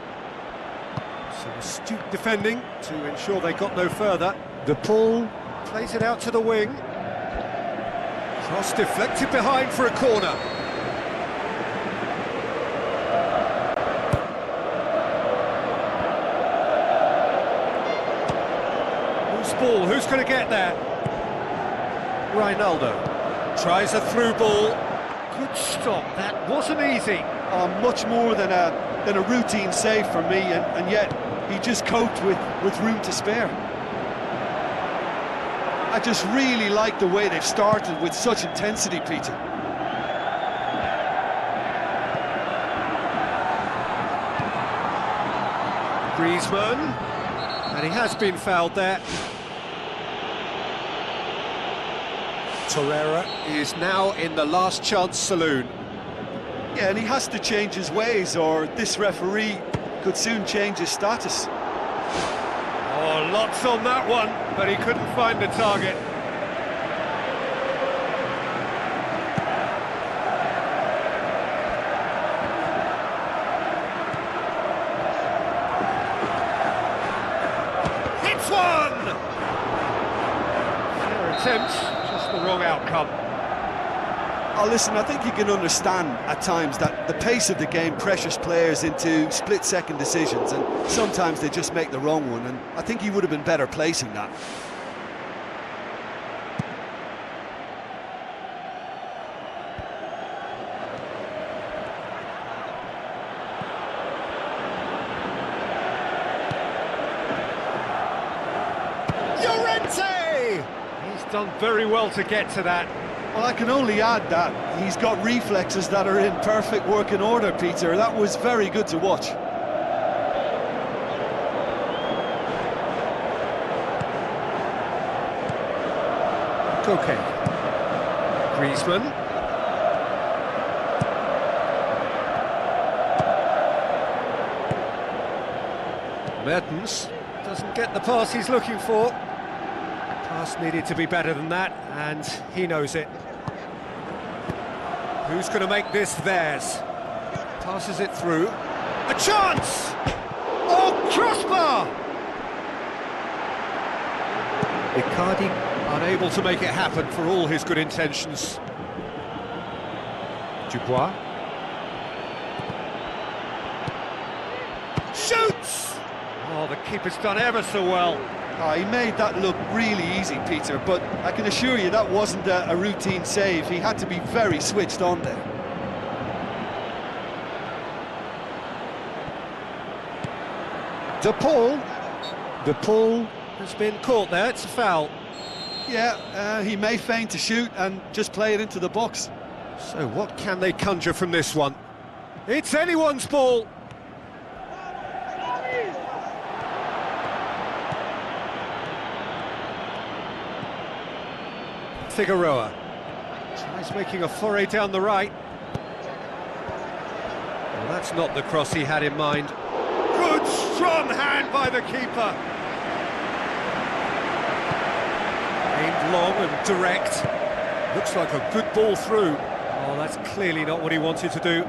Some astute defending to ensure they got no further. De Paul plays it out to the wing. Cross deflected behind for a corner. Who's ball? Who's going to get there? Ronaldo tries a through ball. Good stop. That wasn't easy. Much more than a routine save for me, and yet he just coped with room to spare. I just really like the way they've started with such intensity, Peter. Griezmann, and he has been fouled there. Torreira is now in the last chance saloon. Yeah, and he has to change his ways, or this referee could soon change his status. Oh, lots on that one, but he couldn't find the target. Hits one! Fair attempt, just the wrong outcome. Oh, listen, I think you can understand at times that the pace of the game pressures players into split-second decisions, and sometimes they just make the wrong one, and I think he would have been better placing that. Llorente! He's done very well to get to that. Well, I can only add that he's got reflexes that are in perfect working order, Peter. That was very good to watch. Kompe. Griezmann. Mertens doesn't get the pass he's looking for. Pass needed to be better than that, and he knows it. Who's going to make this theirs? Passes it through. A chance! Oh, crossbar! Icardi unable to make it happen for all his good intentions. Dubois. Shoots! Oh, the keeper's done ever so well. Oh, he made that look really easy, Peter, but I can assure you that wasn't a routine save. He had to be very switched on there. De Paul. De Paul has been caught there, it's a foul. Yeah, he may feign to shoot and just play it into the box. So what can they conjure from this one? It's anyone's ball. Figueroa tries making a foray down the right. Well, that's not the cross he had in mind. Good strong hand by the keeper. Aimed long and direct. Looks like a good ball through. Oh, that's clearly not what he wanted to do.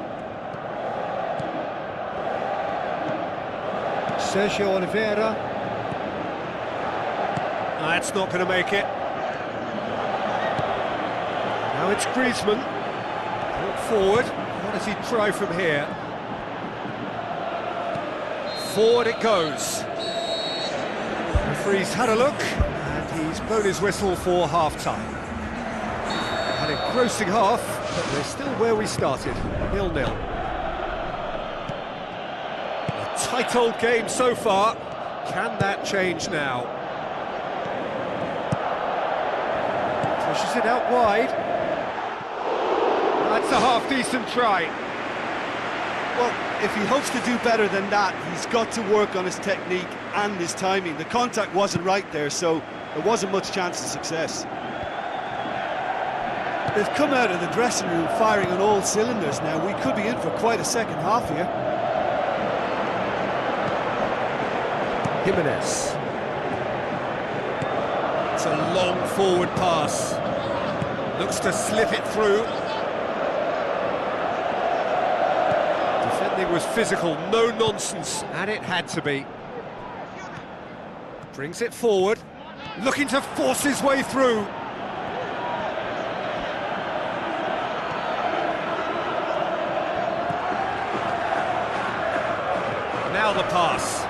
Sergio Oliveira. That's not going to make it. Now it's Griezmann. Brought forward. What does he try from here? Forward it goes. The referee's had a look, and He's blown his whistle for half-time. An engrossing half, but we're still where we started, 0-0. A tight old game so far. Can that change now? Pushes it out wide. That's a half-decent try. Well, if he hopes to do better than that, he's got to work on his technique and his timing. The contact wasn't right there, so there wasn't much chance of success. They've come out of the dressing room firing on all cylinders now. We could be in for quite a second half here. Jimenez. It's a long forward pass. Looks to slip it through. Defending was physical, no nonsense, and it had to be. Brings it forward, looking to force his way through. Now the pass.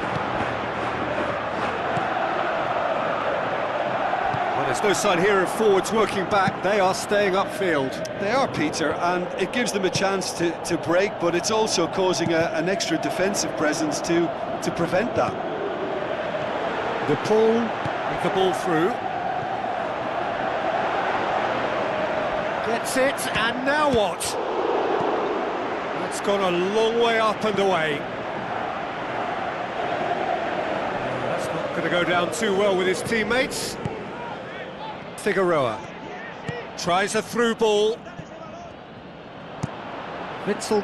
Well, there's no sign here of forwards working back. They are staying upfield. They are, Peter, and it gives them a chance to break, but it's also causing an extra defensive presence to prevent that. The pull, with the ball through. Gets it, and now what? It's gone a long way up and away. That's not going to go down too well with his teammates. Figueroa tries a through ball. Witzel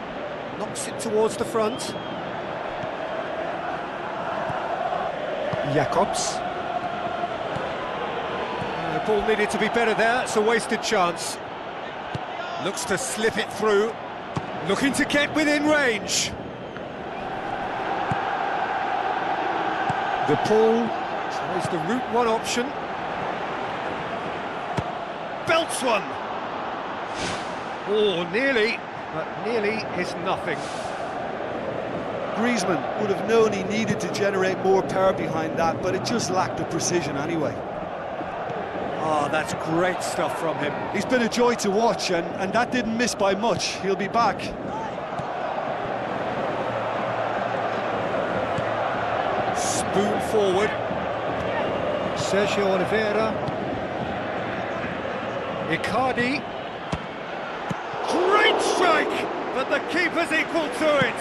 knocks it towards the front. Jacobs. The ball needed to be better there, it's a wasted chance. Looks to slip it through. Looking to get within range. The pull. Tries the route one option. Belts one! Oh, nearly, but nearly is nothing. Griezmann would have known he needed to generate more power behind that, but it just lacked the precision anyway. Ah, that's great stuff from him. He's been a joy to watch, and that didn't miss by much. He'll be back. Spoon forward. Sergio Oliveira. Icardi. Great strike, but the keeper's equal to it.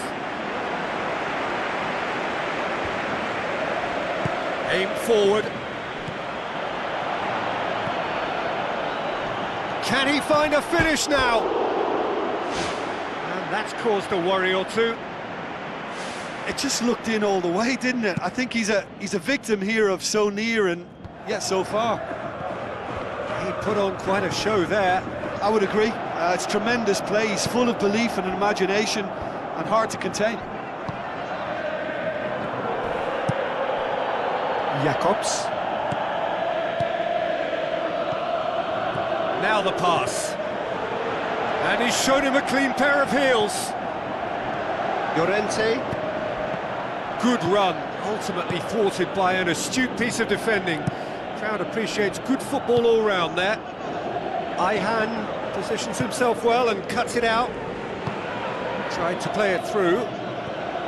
Aim forward. Can he find a finish now? And that's caused a worry or two. It just looked in all the way, didn't it? I think he's a victim here of so near and yet so far. He put on quite a show there. I would agree. It's tremendous play. He's full of belief and imagination and hard to contain. Jacobs. Now the pass. And he's shown him a clean pair of heels. Llorente. Good run, ultimately thwarted by an astute piece of defending. Crowd appreciates good football all round there. Ayhan positions himself well and cuts it out. Tried to play it through.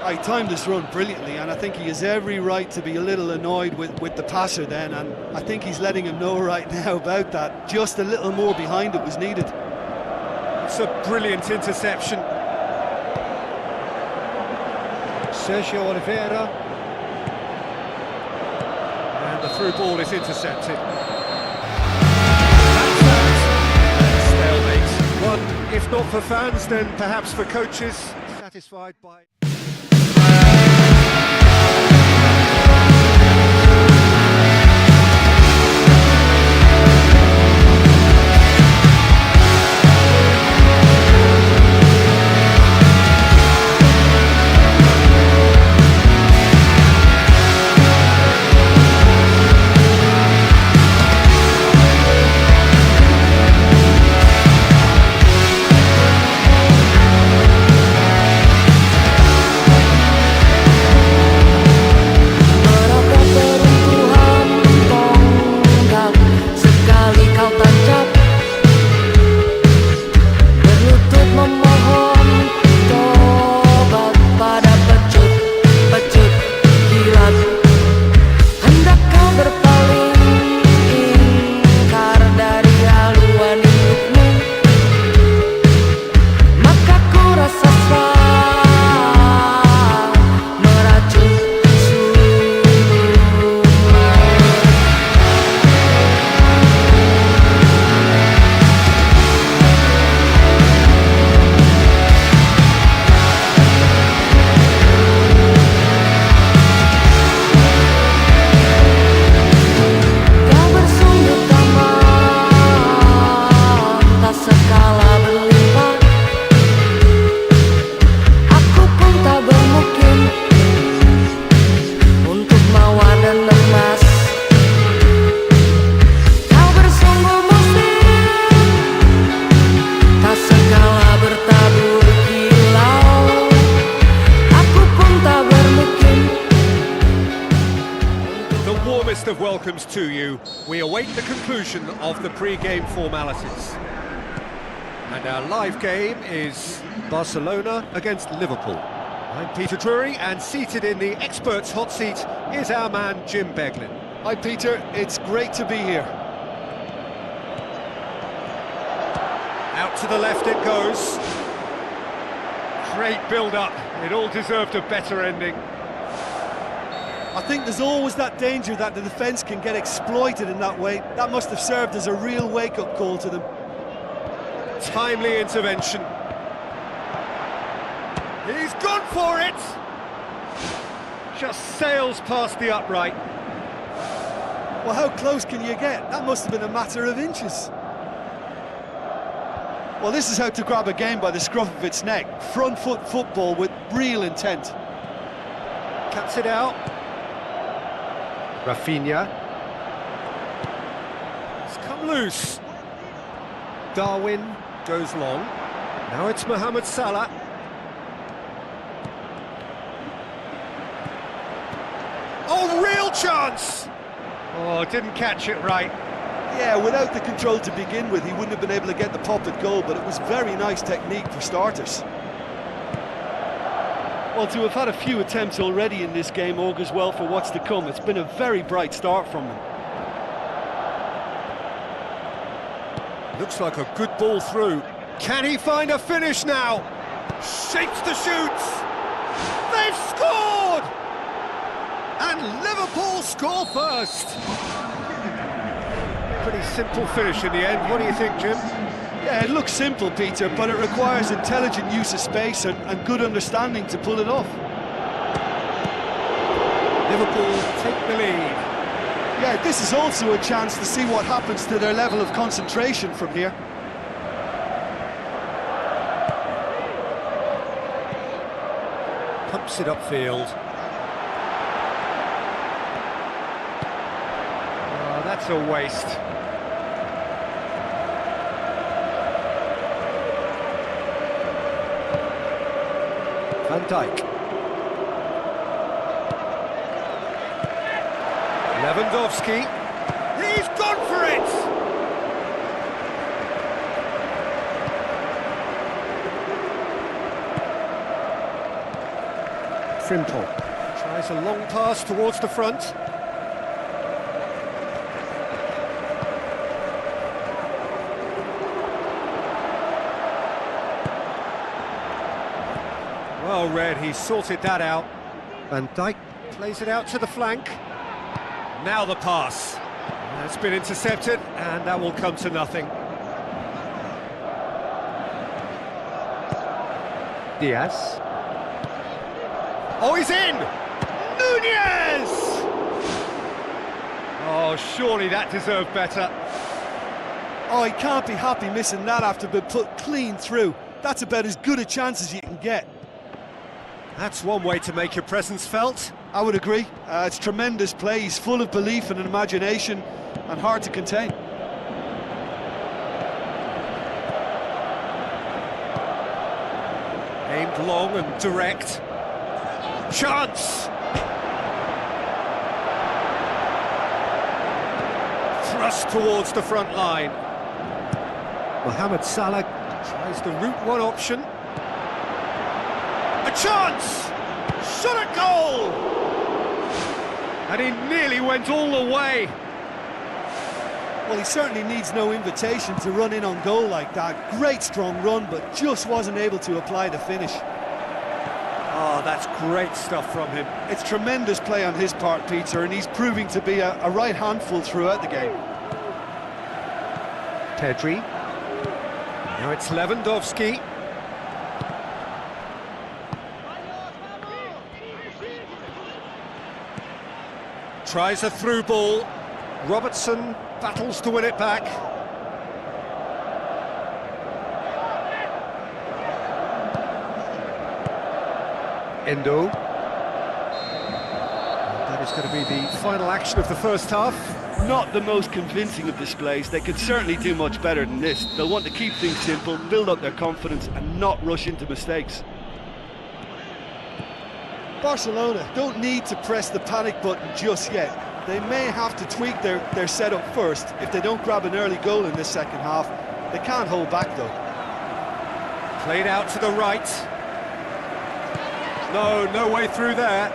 He timed this run brilliantly, and I think he has every right to be a little annoyed with the passer then, and I think he's letting him know right now about that. Just a little more behind it was needed. It's a brilliant interception. Sergio Oliveira. And the through ball is intercepted. Stalemate. One, if not for fans, then perhaps for coaches, satisfied by... warmest of welcomes to you. We await the conclusion of the pre-game formalities. And our live game is Barcelona against Liverpool. I'm Peter Drury, and seated in the experts' hot seat is our man Jim Beglin. Hi Peter, it's great to be here. Out to the left it goes. Great build-up. It all deserved a better ending. I think there's always that danger that the defence can get exploited in that way. That must have served as a real wake-up call to them. Timely intervention. He's gone for it! Just sails past the upright. Well, how close can you get? That must have been a matter of inches. Well, this is how to grab a game by the scruff of its neck. Front foot football with real intent. Cuts it out. Rafinha. It's come loose. Darwin goes long. Now it's Mohamed Salah. Oh, real chance! Oh, didn't catch it right. Yeah, without the control to begin with, he wouldn't have been able to get the pop at goal, but it was very nice technique for starters. Well, to have had a few attempts already in this game augurs well for what's to come. It's been a very bright start from them. Looks like a good ball through. Can he find a finish now? Shapes the shoots! They've scored! And Liverpool score first! Pretty simple finish in the end. What do you think, Jim? Yeah, it looks simple, Peter, but it requires intelligent use of space and good understanding to pull it off. Liverpool take the lead. Yeah, this is also a chance to see what happens to their level of concentration from here. Pumps it upfield. Oh, that's a waste. Van Dijk. Lewandowski. He's gone for it! Frimpong tries a long pass towards the front. Well read, he sorted that out. Van Dijk plays it out to the flank. Now the pass. That's been intercepted, and that will come to nothing. Diaz. Oh, he's in! Nunez! Oh, surely that deserved better. Oh, he can't be happy missing that after being put clean through. That's about as good a chance as you can get. That's one way to make your presence felt. I would agree. It's tremendous play. He's full of belief and imagination and hard to contain. Aimed long and direct. Chance! Thrust towards the front line. Mohamed Salah tries the route one option. A chance! Shot at goal! And he nearly went all the way. Well, he certainly needs no invitation to run in on goal like that. Great strong run, but just wasn't able to apply the finish. Oh, that's great stuff from him. It's tremendous play on his part, Peter, and he's proving to be a right handful throughout the game. Pedri. Now it's Lewandowski. Tries a through ball. Robertson battles to win it back. Endo. That is going to be the final action of the first half. Not the most convincing of displays. They could certainly do much better than this. They'll want to keep things simple, build up their confidence and not rush into mistakes. Barcelona don't need to press the panic button just yet. They may have to tweak their setup first. If they don't grab an early goal in this second half, they can't hold back though. Played out to the right. No way through there.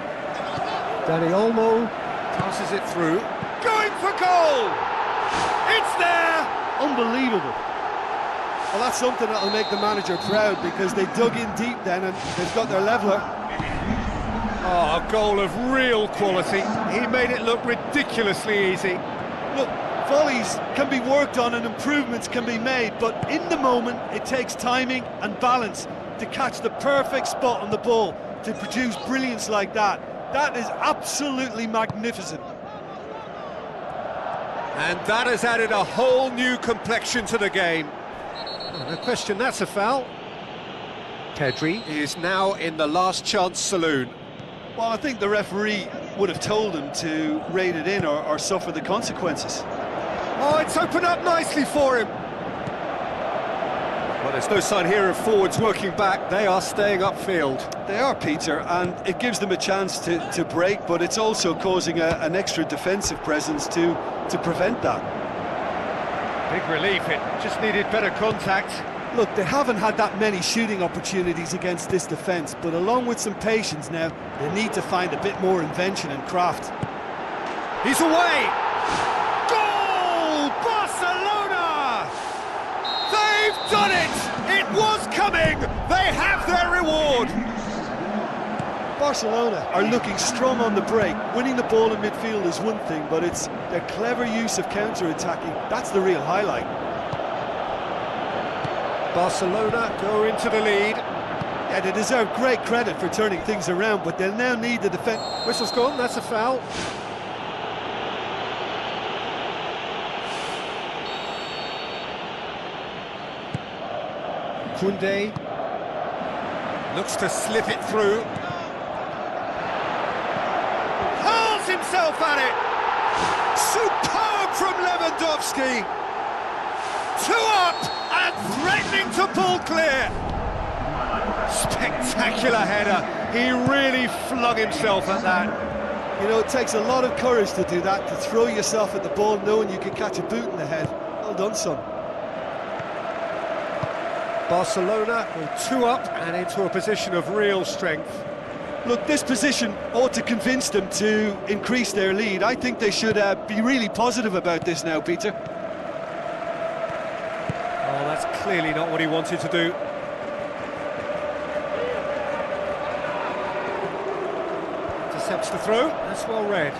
Danny Olmo Passes it through. Going for goal! It's there! Unbelievable. Well, that's something that'll make the manager proud, because they dug in deep then and they've got their leveller. Oh, a goal of real quality. He made it look ridiculously easy. Look, volleys can be worked on and improvements can be made, but in the moment it takes timing and balance to catch the perfect spot on the ball to produce brilliance like that. That is absolutely magnificent. And that has added a whole new complexion to the game. Oh, no question, that's a foul. Pedri is now in the last chance saloon. Well, I think the referee would have told him to rate it in or suffer the consequences. Oh, it's opened up nicely for him. Well, there's no sign here of forwards working back. They are staying upfield. They are, Peter, and it gives them a chance to break, but it's also causing an extra defensive presence to prevent that. Big relief, it just needed better contact. Look, they haven't had that many shooting opportunities against this defence, but along with some patience now, they need to find a bit more invention and craft. He's away! Goal! Barcelona! They've done it! It was coming! They have their reward! Barcelona are looking strong on the break. Winning the ball in midfield is one thing, but it's their clever use of counter-attacking. That's the real highlight. Barcelona go into the lead. Yeah, they deserve great credit for turning things around, but they'll now need the defence. Whistle's gone, that's a foul. Koundé looks to slip it through. Hurls himself at it! Superb from Lewandowski! 2 up and threatening to pull clear! Spectacular header. He really flung himself at that. You know, it takes a lot of courage to do that, to throw yourself at the ball knowing you can catch a boot in the head. Well done, son. Barcelona go 2 up and into a position of real strength. Look, this position ought to convince them to increase their lead. I think they should be really positive about this now, Peter. Oh, that's clearly not what he wanted to do. Intercepts the throw, that's well read.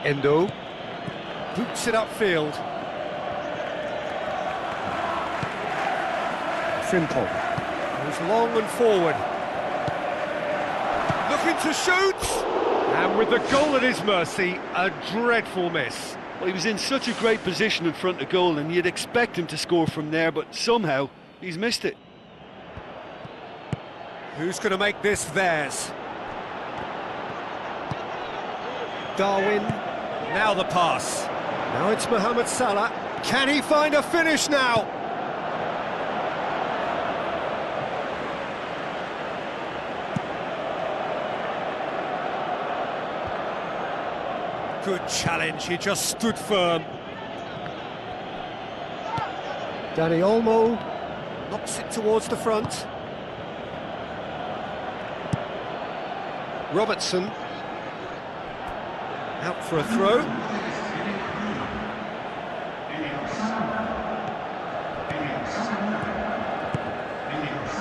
Endo boots it upfield. Frimpong goes long and forward. Looking to shoot! And with the goal at his mercy, a dreadful miss. Well, he was in such a great position in front of goal, and you'd expect him to score from there, but somehow he's missed it. Who's going to make this theirs? Darwin. Now the pass. Now it's Mohamed Salah. Can he find a finish now? Good challenge, he just stood firm. Danny Olmo Knocks it towards the front. Robertson. Out for a throw.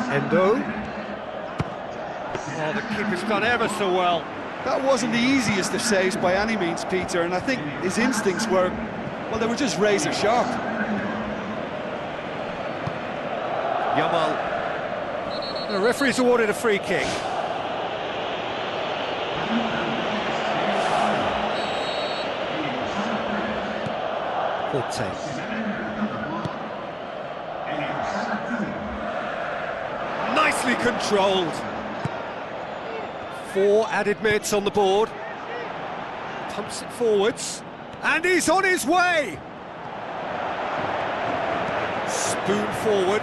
Endo. Oh, the keeper's done ever so well. That wasn't the easiest of saves by any means, Peter, and I think his instincts were, well, they were just razor sharp. Yamal. The referee's awarded a free kick. Kompe. Nicely controlled. 4 added minutes on the board. Pumps it forwards. And he's on his way! spoon forward.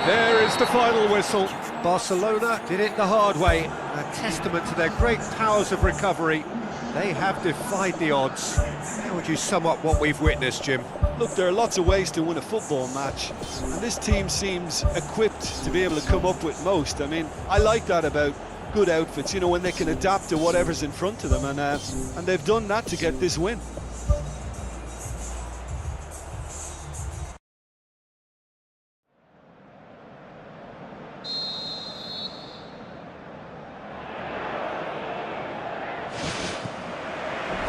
There is the final whistle. Barcelona did it the hard way, a testament to their great powers of recovery. They have defied the odds. How would you sum up what we've witnessed, Jim? Look, there are lots of ways to win a football match, and this team seems equipped to be able to come up with most. I mean, I like that about good outfits, you know, when they can adapt to whatever's in front of them, and they've done that to get this win.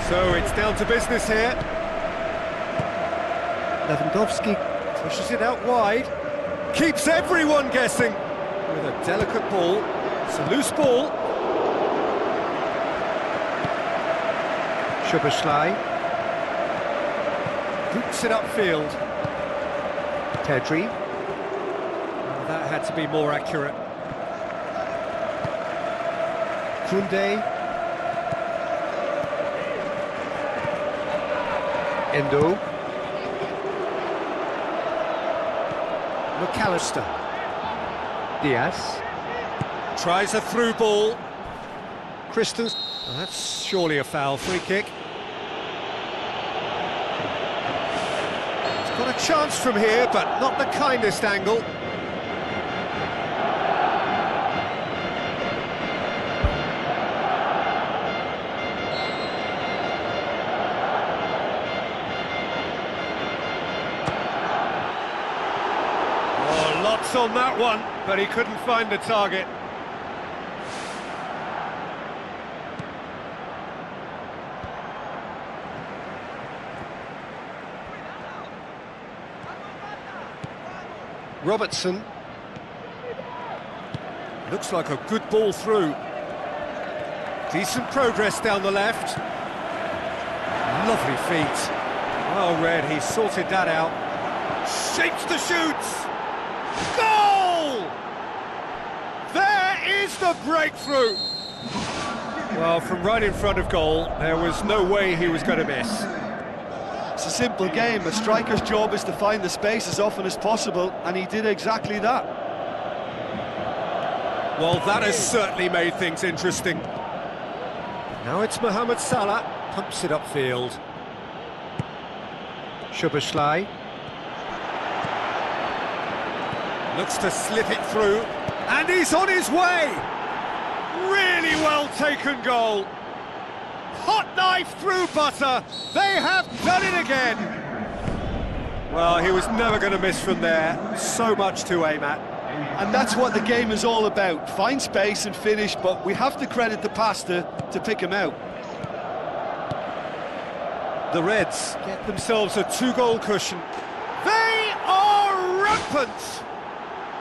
So it's down to business here. Lewandowski. Pushes it out wide. Keeps everyone guessing. With a delicate ball. It's a loose ball. Szoboszlai. Boots it upfield. Pedri. Oh, that had to be more accurate. Koundé. Endo. McAllister. Diaz. Tries a through ball. Christensen. Well, that's surely a foul. Free kick. He's got a chance from here, but not the kindest angle. Lots on that one, but he couldn't find the target. Robertson. Looks like a good ball through. Decent progress down the left. Lovely feet. Well read, he sorted that out. Shapes the shoots. Goal! There is the breakthrough! Well, from right in front of goal, there was no way he was going to miss. It's a simple game. A striker's job is to find the space as often as possible, and he did exactly that. Well, that has certainly made things interesting. Now it's Mohamed Salah, pumps it upfield. Szoboszlai. Looks to slip it through, and he's on his way! Really well taken goal. Hot knife through butter. They have done it again. Well, he was never going to miss from there. So much to aim at. And that's what the game is all about. Find space and finish, but we have to credit the passer to pick him out. The Reds get themselves a 2-goal cushion. They are rampant!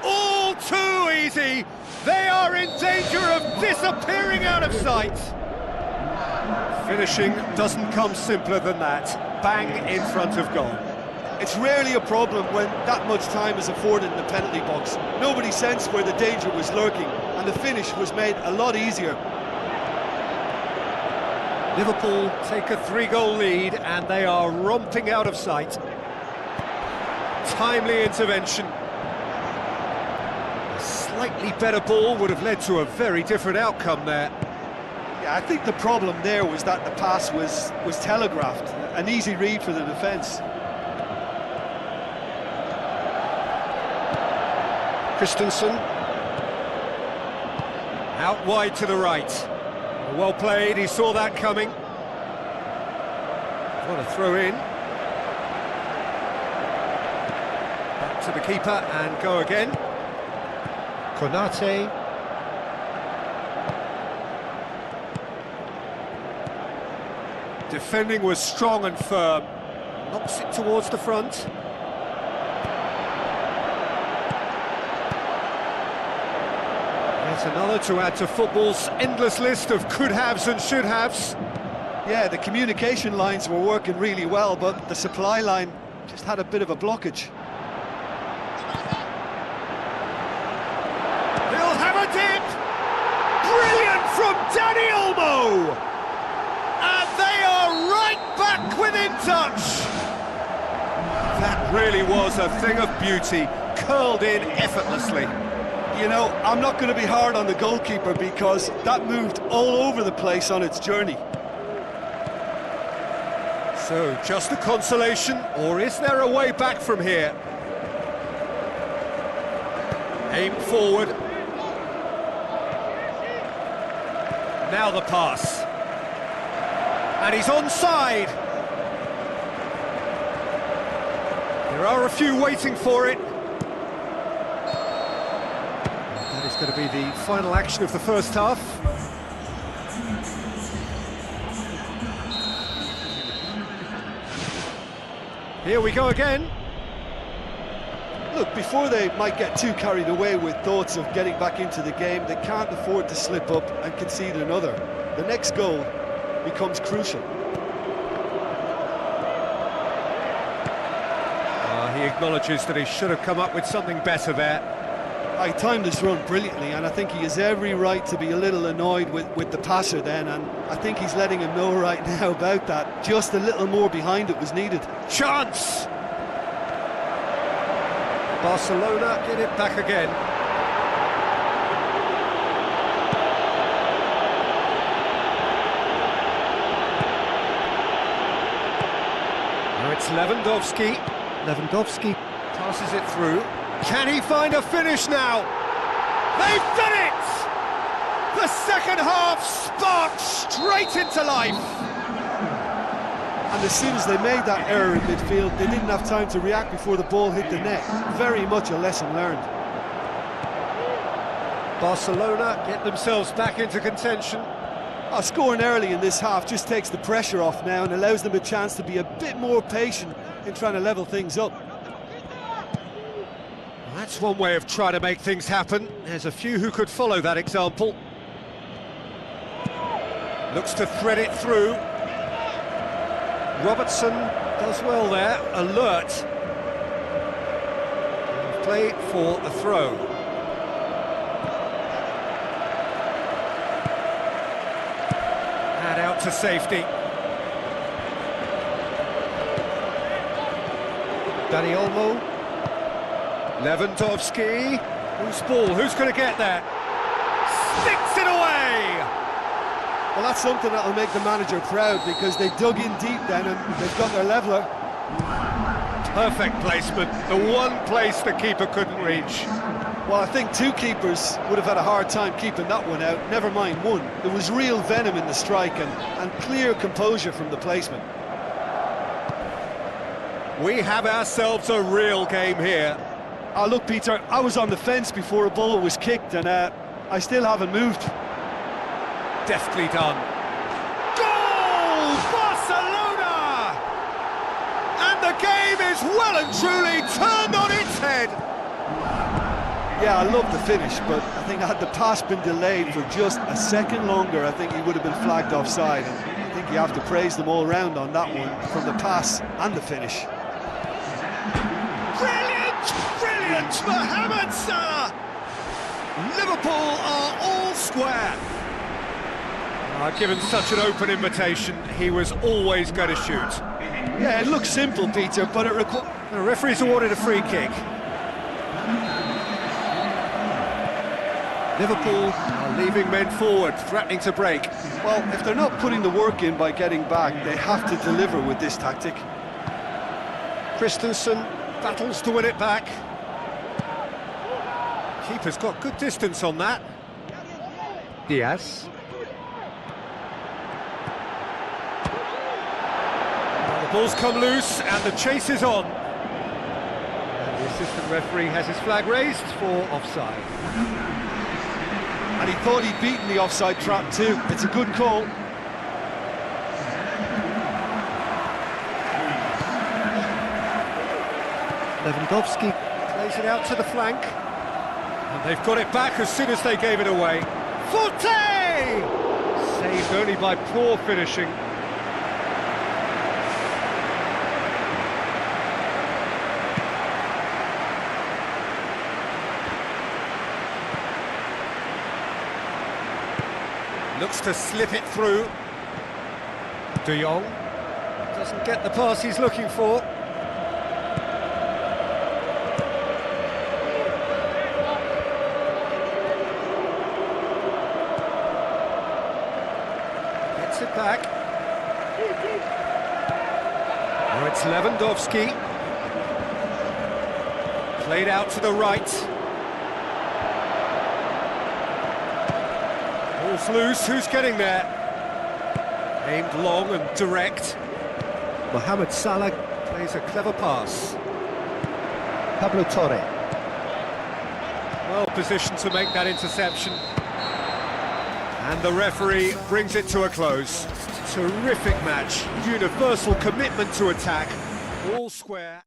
All too easy. They are in danger of disappearing out of sight. Finishing doesn't come simpler than that. Bang in front of goal. It's rarely a problem when that much time is afforded in the penalty box. Nobody sensed where the danger was lurking, and the finish was made a lot easier. Liverpool take a 3-goal lead, and they are romping out of sight. Timely intervention. A slightly better ball would have led to a very different outcome there. Yeah, I think the problem there was that the pass was telegraphed. An easy read for the defence. Christensen. Out wide to the right. Well played, he saw that coming. What a throw in. Back to the keeper and go again. Konate. Defending was strong and firm. Knocks it towards the front. Yet another to add to football's endless list of could-haves and should-haves. Yeah, the communication lines were working really well, but the supply line just had a bit of a blockage. He'll have a dip! Brilliant from Dani Olmo! And they are right back within touch! That really was a thing of beauty, curled in effortlessly. You know, I'm not going to be hard on the goalkeeper because that moved all over the place on its journey. So, just a consolation, or is there a way back from here? Aim forward. Now the pass. And he's onside. There are a few waiting for it. That is going to be the final action of the first half. Here we go again. Look, before they might get too carried away with thoughts of getting back into the game, they can't afford to slip up and concede another. The next goal becomes crucial. He acknowledges that he should have come up with something better there. He timed his run brilliantly, and I think he has every right to be a little annoyed with the passer then, and I think he's letting him know right now about that. Just a little more behind it was needed. Chance! Barcelona get it back again. Now it's Lewandowski. Lewandowski passes it through. Can he find a finish now? They've done it! The second half sparked straight into life. And as soon as they made that error in midfield, they didn't have time to react before the ball hit the net. Very much a lesson learned. Barcelona get themselves back into contention. Scoring early in this half just takes the pressure off now and allows them a chance to be a bit more patient in trying to level things up. Well, that's one way of trying to make things happen. There's a few who could follow that example. Looks to thread it through. Robertson does well there, alert. Play for a throw. Hand out to safety. Dani Olmo. Lewandowski. Who's ball? Who's going to get there? Sticks it away! Well, that's something that'll make the manager proud because they dug in deep then and they've got their leveller. Perfect placement, the one place the keeper couldn't reach. Well, I think two keepers would have had a hard time keeping that one out, never mind one. There was real venom in the strike and clear composure from the placement. We have ourselves a real game here. Look, Peter, I was on the fence before a ball was kicked and I still haven't moved. Deftly done. Goal! Barcelona! And the game is well and truly turned on its head. Yeah, I love the finish, but I think had the pass been delayed for just a second longer, I think he would have been flagged offside. And I think you have to praise them all round on that one, from the pass and the finish. Brilliant! Brilliant! Mohamed Salah! Liverpool are all square. Given such an open invitation, he was always going to shoot. Yeah, it looks simple, Peter, but it requires... The referee's awarded a free kick. Liverpool are leaving men forward, threatening to break. Well, if they're not putting the work in by getting back, they have to deliver with this tactic. Christensen battles to win it back. Keeper's got good distance on that. Diaz. The ball's come loose and the chase is on. And the assistant referee has his flag raised for offside. And he thought he'd beaten the offside trap too. It's a good call. Lewandowski Plays it out to the flank. And they've got it back as soon as they gave it away. Forte! Saved only by poor finishing. Looks to slip it through. De Jong does Doesn't get the pass he's looking for. Gets it back. Now it's Lewandowski. Played out to the right. Ball's loose, who's getting there? Aimed long and direct. Mohamed Salah. Plays a clever pass. Pablo Torre. Well positioned to make that interception. And the referee brings it to a close. Terrific match. Universal commitment to attack. All square.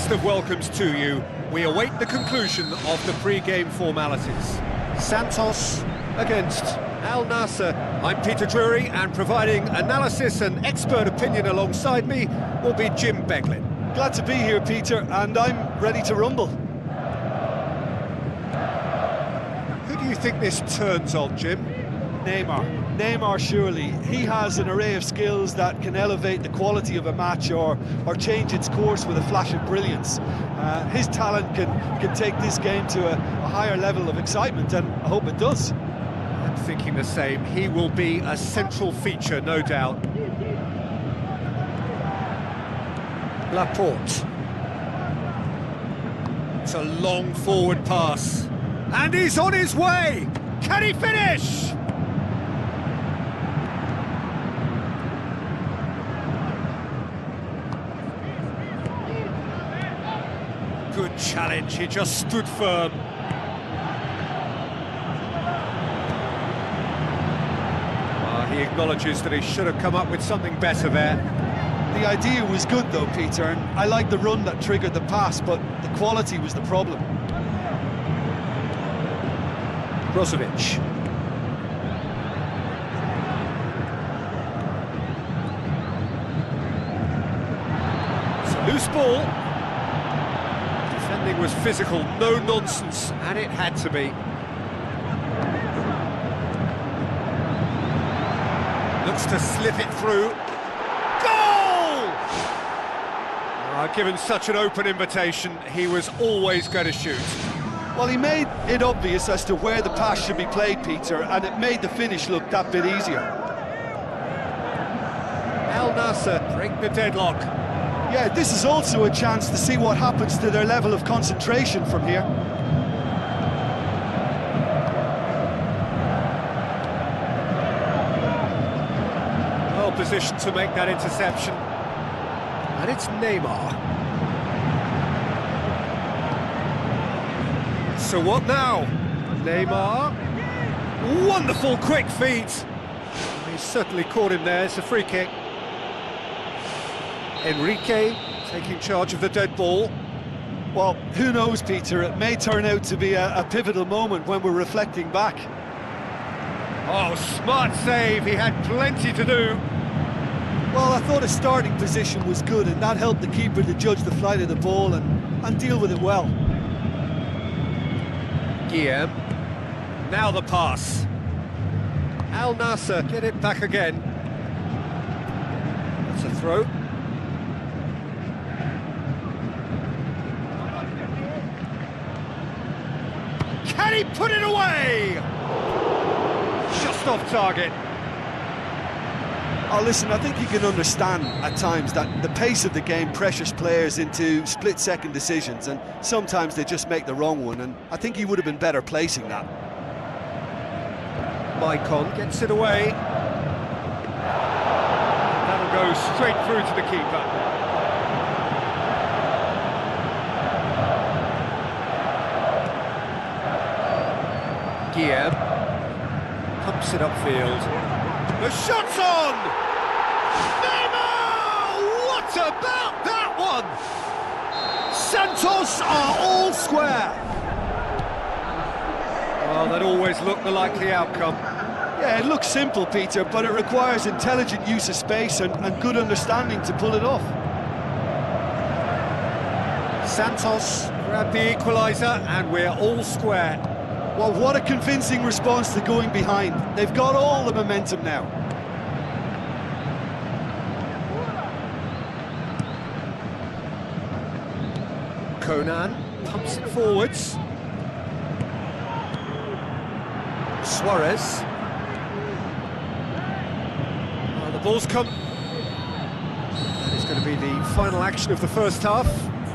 Of welcomes to you. We await the conclusion of the pre-game formalities. Santos against Al Nassr. I'm Peter Drury, and providing analysis and expert opinion alongside me will be Jim Beglin. Glad to be here, Peter, and I'm ready to rumble. Who do you think this turns on, Jim? Neymar, surely. He has an array of skills that can elevate the quality of a match or change its course with a flash of brilliance. His talent can take this game to a higher level of excitement, and I hope it does. I'm thinking the same. He will be a central feature, no doubt. Laporte. It's a long forward pass. And he's on his way! Can he finish? Good challenge, he just stood firm. He acknowledges that he should have come up with something better there. The idea was good though, Peter, and I like the run that triggered the pass, but the quality was the problem. Brozovic. Loose ball. Defending was physical, no nonsense, and it had to be. Looks to slip it through. Goal! Given such an open invitation, he was always going to shoot. Well, he made it obvious as to where the pass should be played, Peter, and it made the finish look that bit easier. Al Nassr break the deadlock. Yeah, this is also a chance to see what happens to their level of concentration from here. Well positioned to make that interception. And it's Neymar. So what now? Neymar. Wonderful quick feet. He's certainly caught him there. It's a free kick. Enrique taking charge of the dead ball. Well, who knows, Peter? It may turn out to be a pivotal moment when we're reflecting back. Oh, smart save. He had plenty to do. Well, I thought his starting position was good, and that helped the keeper to judge the flight of the ball and deal with it well. Guillem. Now the pass. Al Nassr get it back again. That's a throw. Can he put it away? Just off target. Oh, listen, I think you can understand at times that the pace of the game pressures players into split-second decisions, and sometimes they just make the wrong one, and I think he would have been better placing that. Maicon gets it away. That'll go straight through to the keeper. Guillem pumps it upfield. The shot's on! Neymar! What about that one? Santos are all square. Well, that always looked the likely outcome. Yeah, it looks simple, Peter, but it requires intelligent use of space and good understanding to pull it off. Santos grabbed the equaliser, and we're all square. Well, what a convincing response to going behind. They've got all the momentum now. Conan pumps it forwards. Suarez. Well, the ball's come. That is going to be the final action of the first half.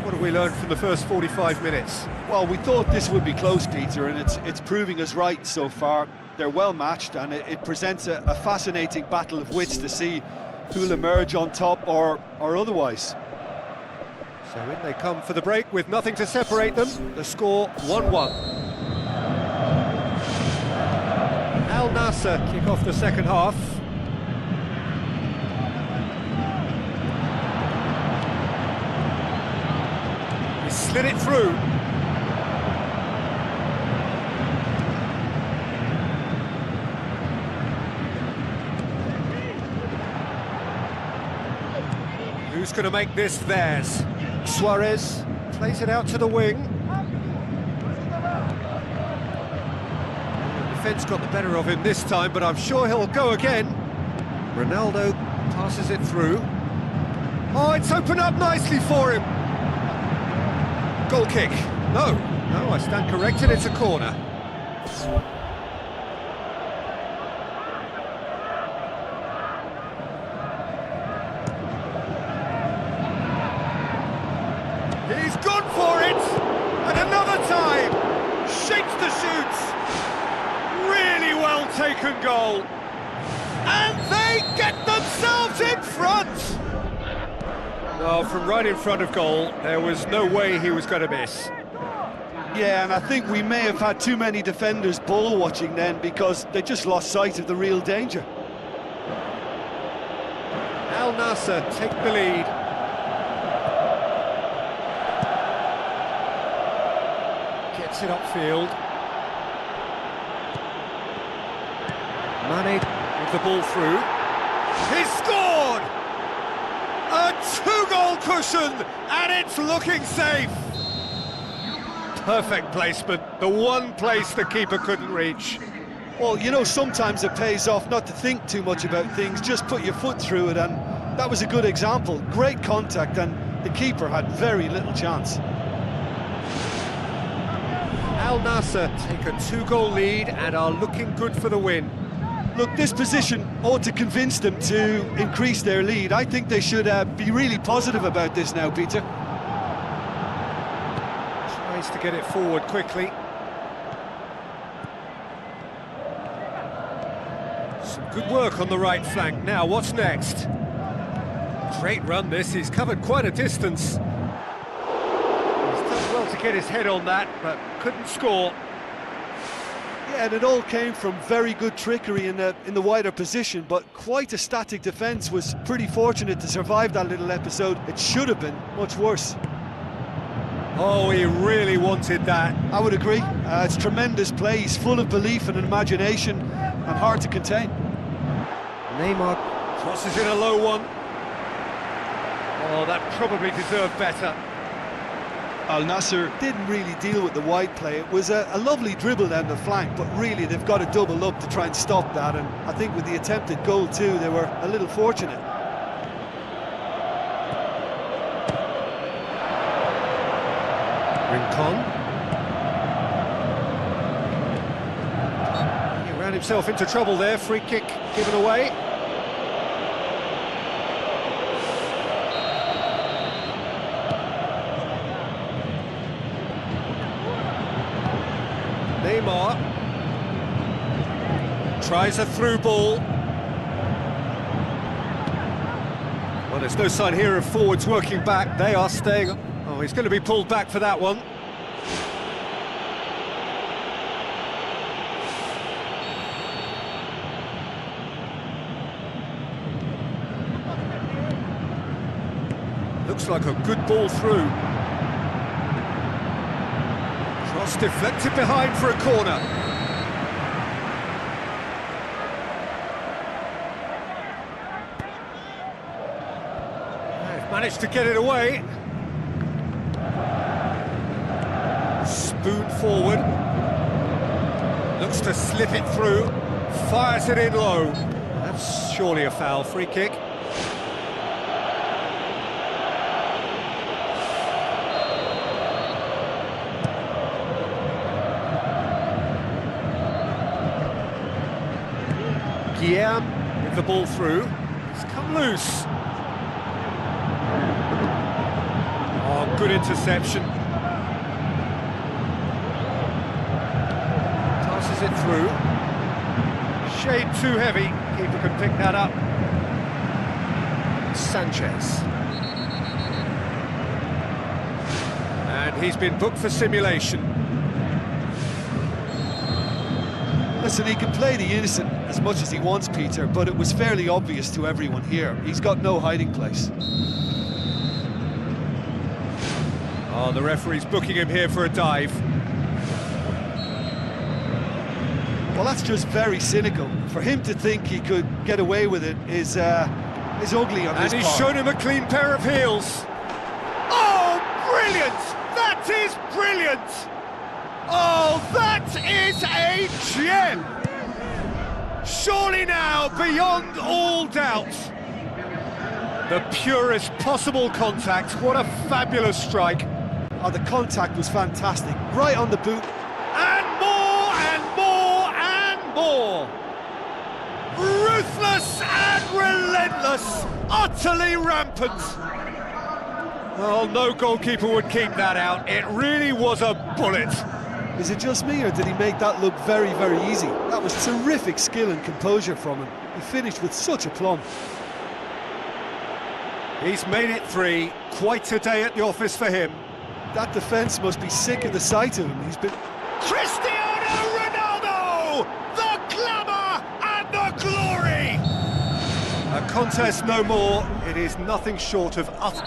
What have we learned from the first 45 minutes? Well, we thought this would be close, Peter, and it's proving us right so far. They're well matched, and it presents a fascinating battle of wits to see who'll emerge on top or otherwise. So in they come for the break with nothing to separate them. The score 1-1. Al Nassr kick off the second half. He slid it through. Who's going to make this theirs? Suarez plays it out to the wing. The defence got the better of him this time, but I'm sure he'll go again. Ronaldo passes it through. Oh, it's opened up nicely for him. Goal kick. No, I stand corrected, it's a corner. He's gone for it! And another time! Shakes the shoots! Really well taken goal! And they get themselves in front! No, from right in front of goal, there was no way he was going to miss. Yeah, and I think we may have had too many defenders ball watching then, because they just lost sight of the real danger. Al Nassr take the lead. Gets it upfield. Mane with the ball through. He's scored! A Two-goal cushion, and it's looking safe. Perfect placement, the one place the keeper couldn't reach. Well, you know, sometimes it pays off not to think too much about things, just put your foot through it, and that was a good example. Great contact, and the keeper had very little chance. Al Nassr take a two-goal lead and are looking good for the win. Look, this position ought to convince them to increase their lead. I think they should be really positive about this now, Peter. Tries to get it forward quickly. Some good work on the right flank. Now, what's next? Great run this, he's covered quite a distance. He's done well to get his head on that, but couldn't score. Yeah, and it all came from very good trickery in the wider position, but quite a static defence. Was pretty fortunate to survive that little episode. It should have been much worse. Oh, he really wanted that. I would agree. It's tremendous play. He's full of belief and imagination, and hard to contain. Neymar. Crosses in a low one. Oh, that probably deserved better. Al Nassr Didn't really deal with the wide play. It was a lovely dribble down the flank, but really they've got to double up to try and stop that, and I think with the attempted goal too, they were a little fortunate. Rincon. He ran himself into trouble there, free kick given away. Neymar tries a through ball. Well, there's no sign here of forwards working back. They are staying. Oh, he's going to be pulled back for that one. Looks like a good ball through. Cross deflected behind for a corner. They've managed to get it away. Spoon forward. Looks to slip it through. Fires it in low. That's surely a foul. Free kick. Guillaume with the ball through. It's come loose. Oh, good interception. Tosses it through. Shade too heavy. Keeper can pick that up. Sanchez. And he's been booked for simulation. Listen, he can play the innocent as much as he wants, Peter, but it was fairly obvious to everyone here. He's got no hiding place. Oh, the referee's booking him here for a dive. Well, that's just very cynical. For him to think he could get away with it is ugly on his part. And he's shown him a clean pair of heels. Oh, brilliant! That is brilliant! Oh, that is a gem! Surely now, beyond all doubt. The purest possible contact. What a fabulous strike. Oh, the contact was fantastic. Right on the boot. And more, and more, and more. Ruthless and relentless. Utterly rampant. Well, no goalkeeper would keep that out. It really was a bullet. Is it just me, or did he make that look very, very easy? That was terrific skill and composure from him. He finished with such aplomb. He's made it 3. Quite a day at the office for him. That defence must be sick of the sight of him. He's been... Cristiano Ronaldo! The glamour and the glory! A contest no more. It is nothing short of utter...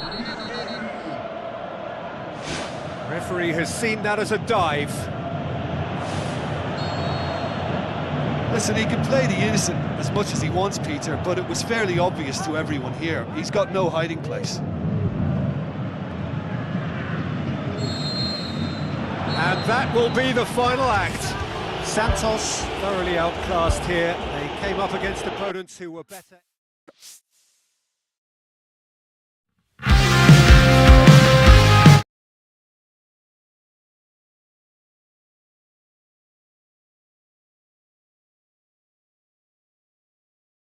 Referee has seen that as a dive. Listen, he can play the innocent as much as he wants, Peter, but it was fairly obvious to everyone here. He's got no hiding place. And that will be the final act. Santos thoroughly outclassed here. They came up against opponents who were better.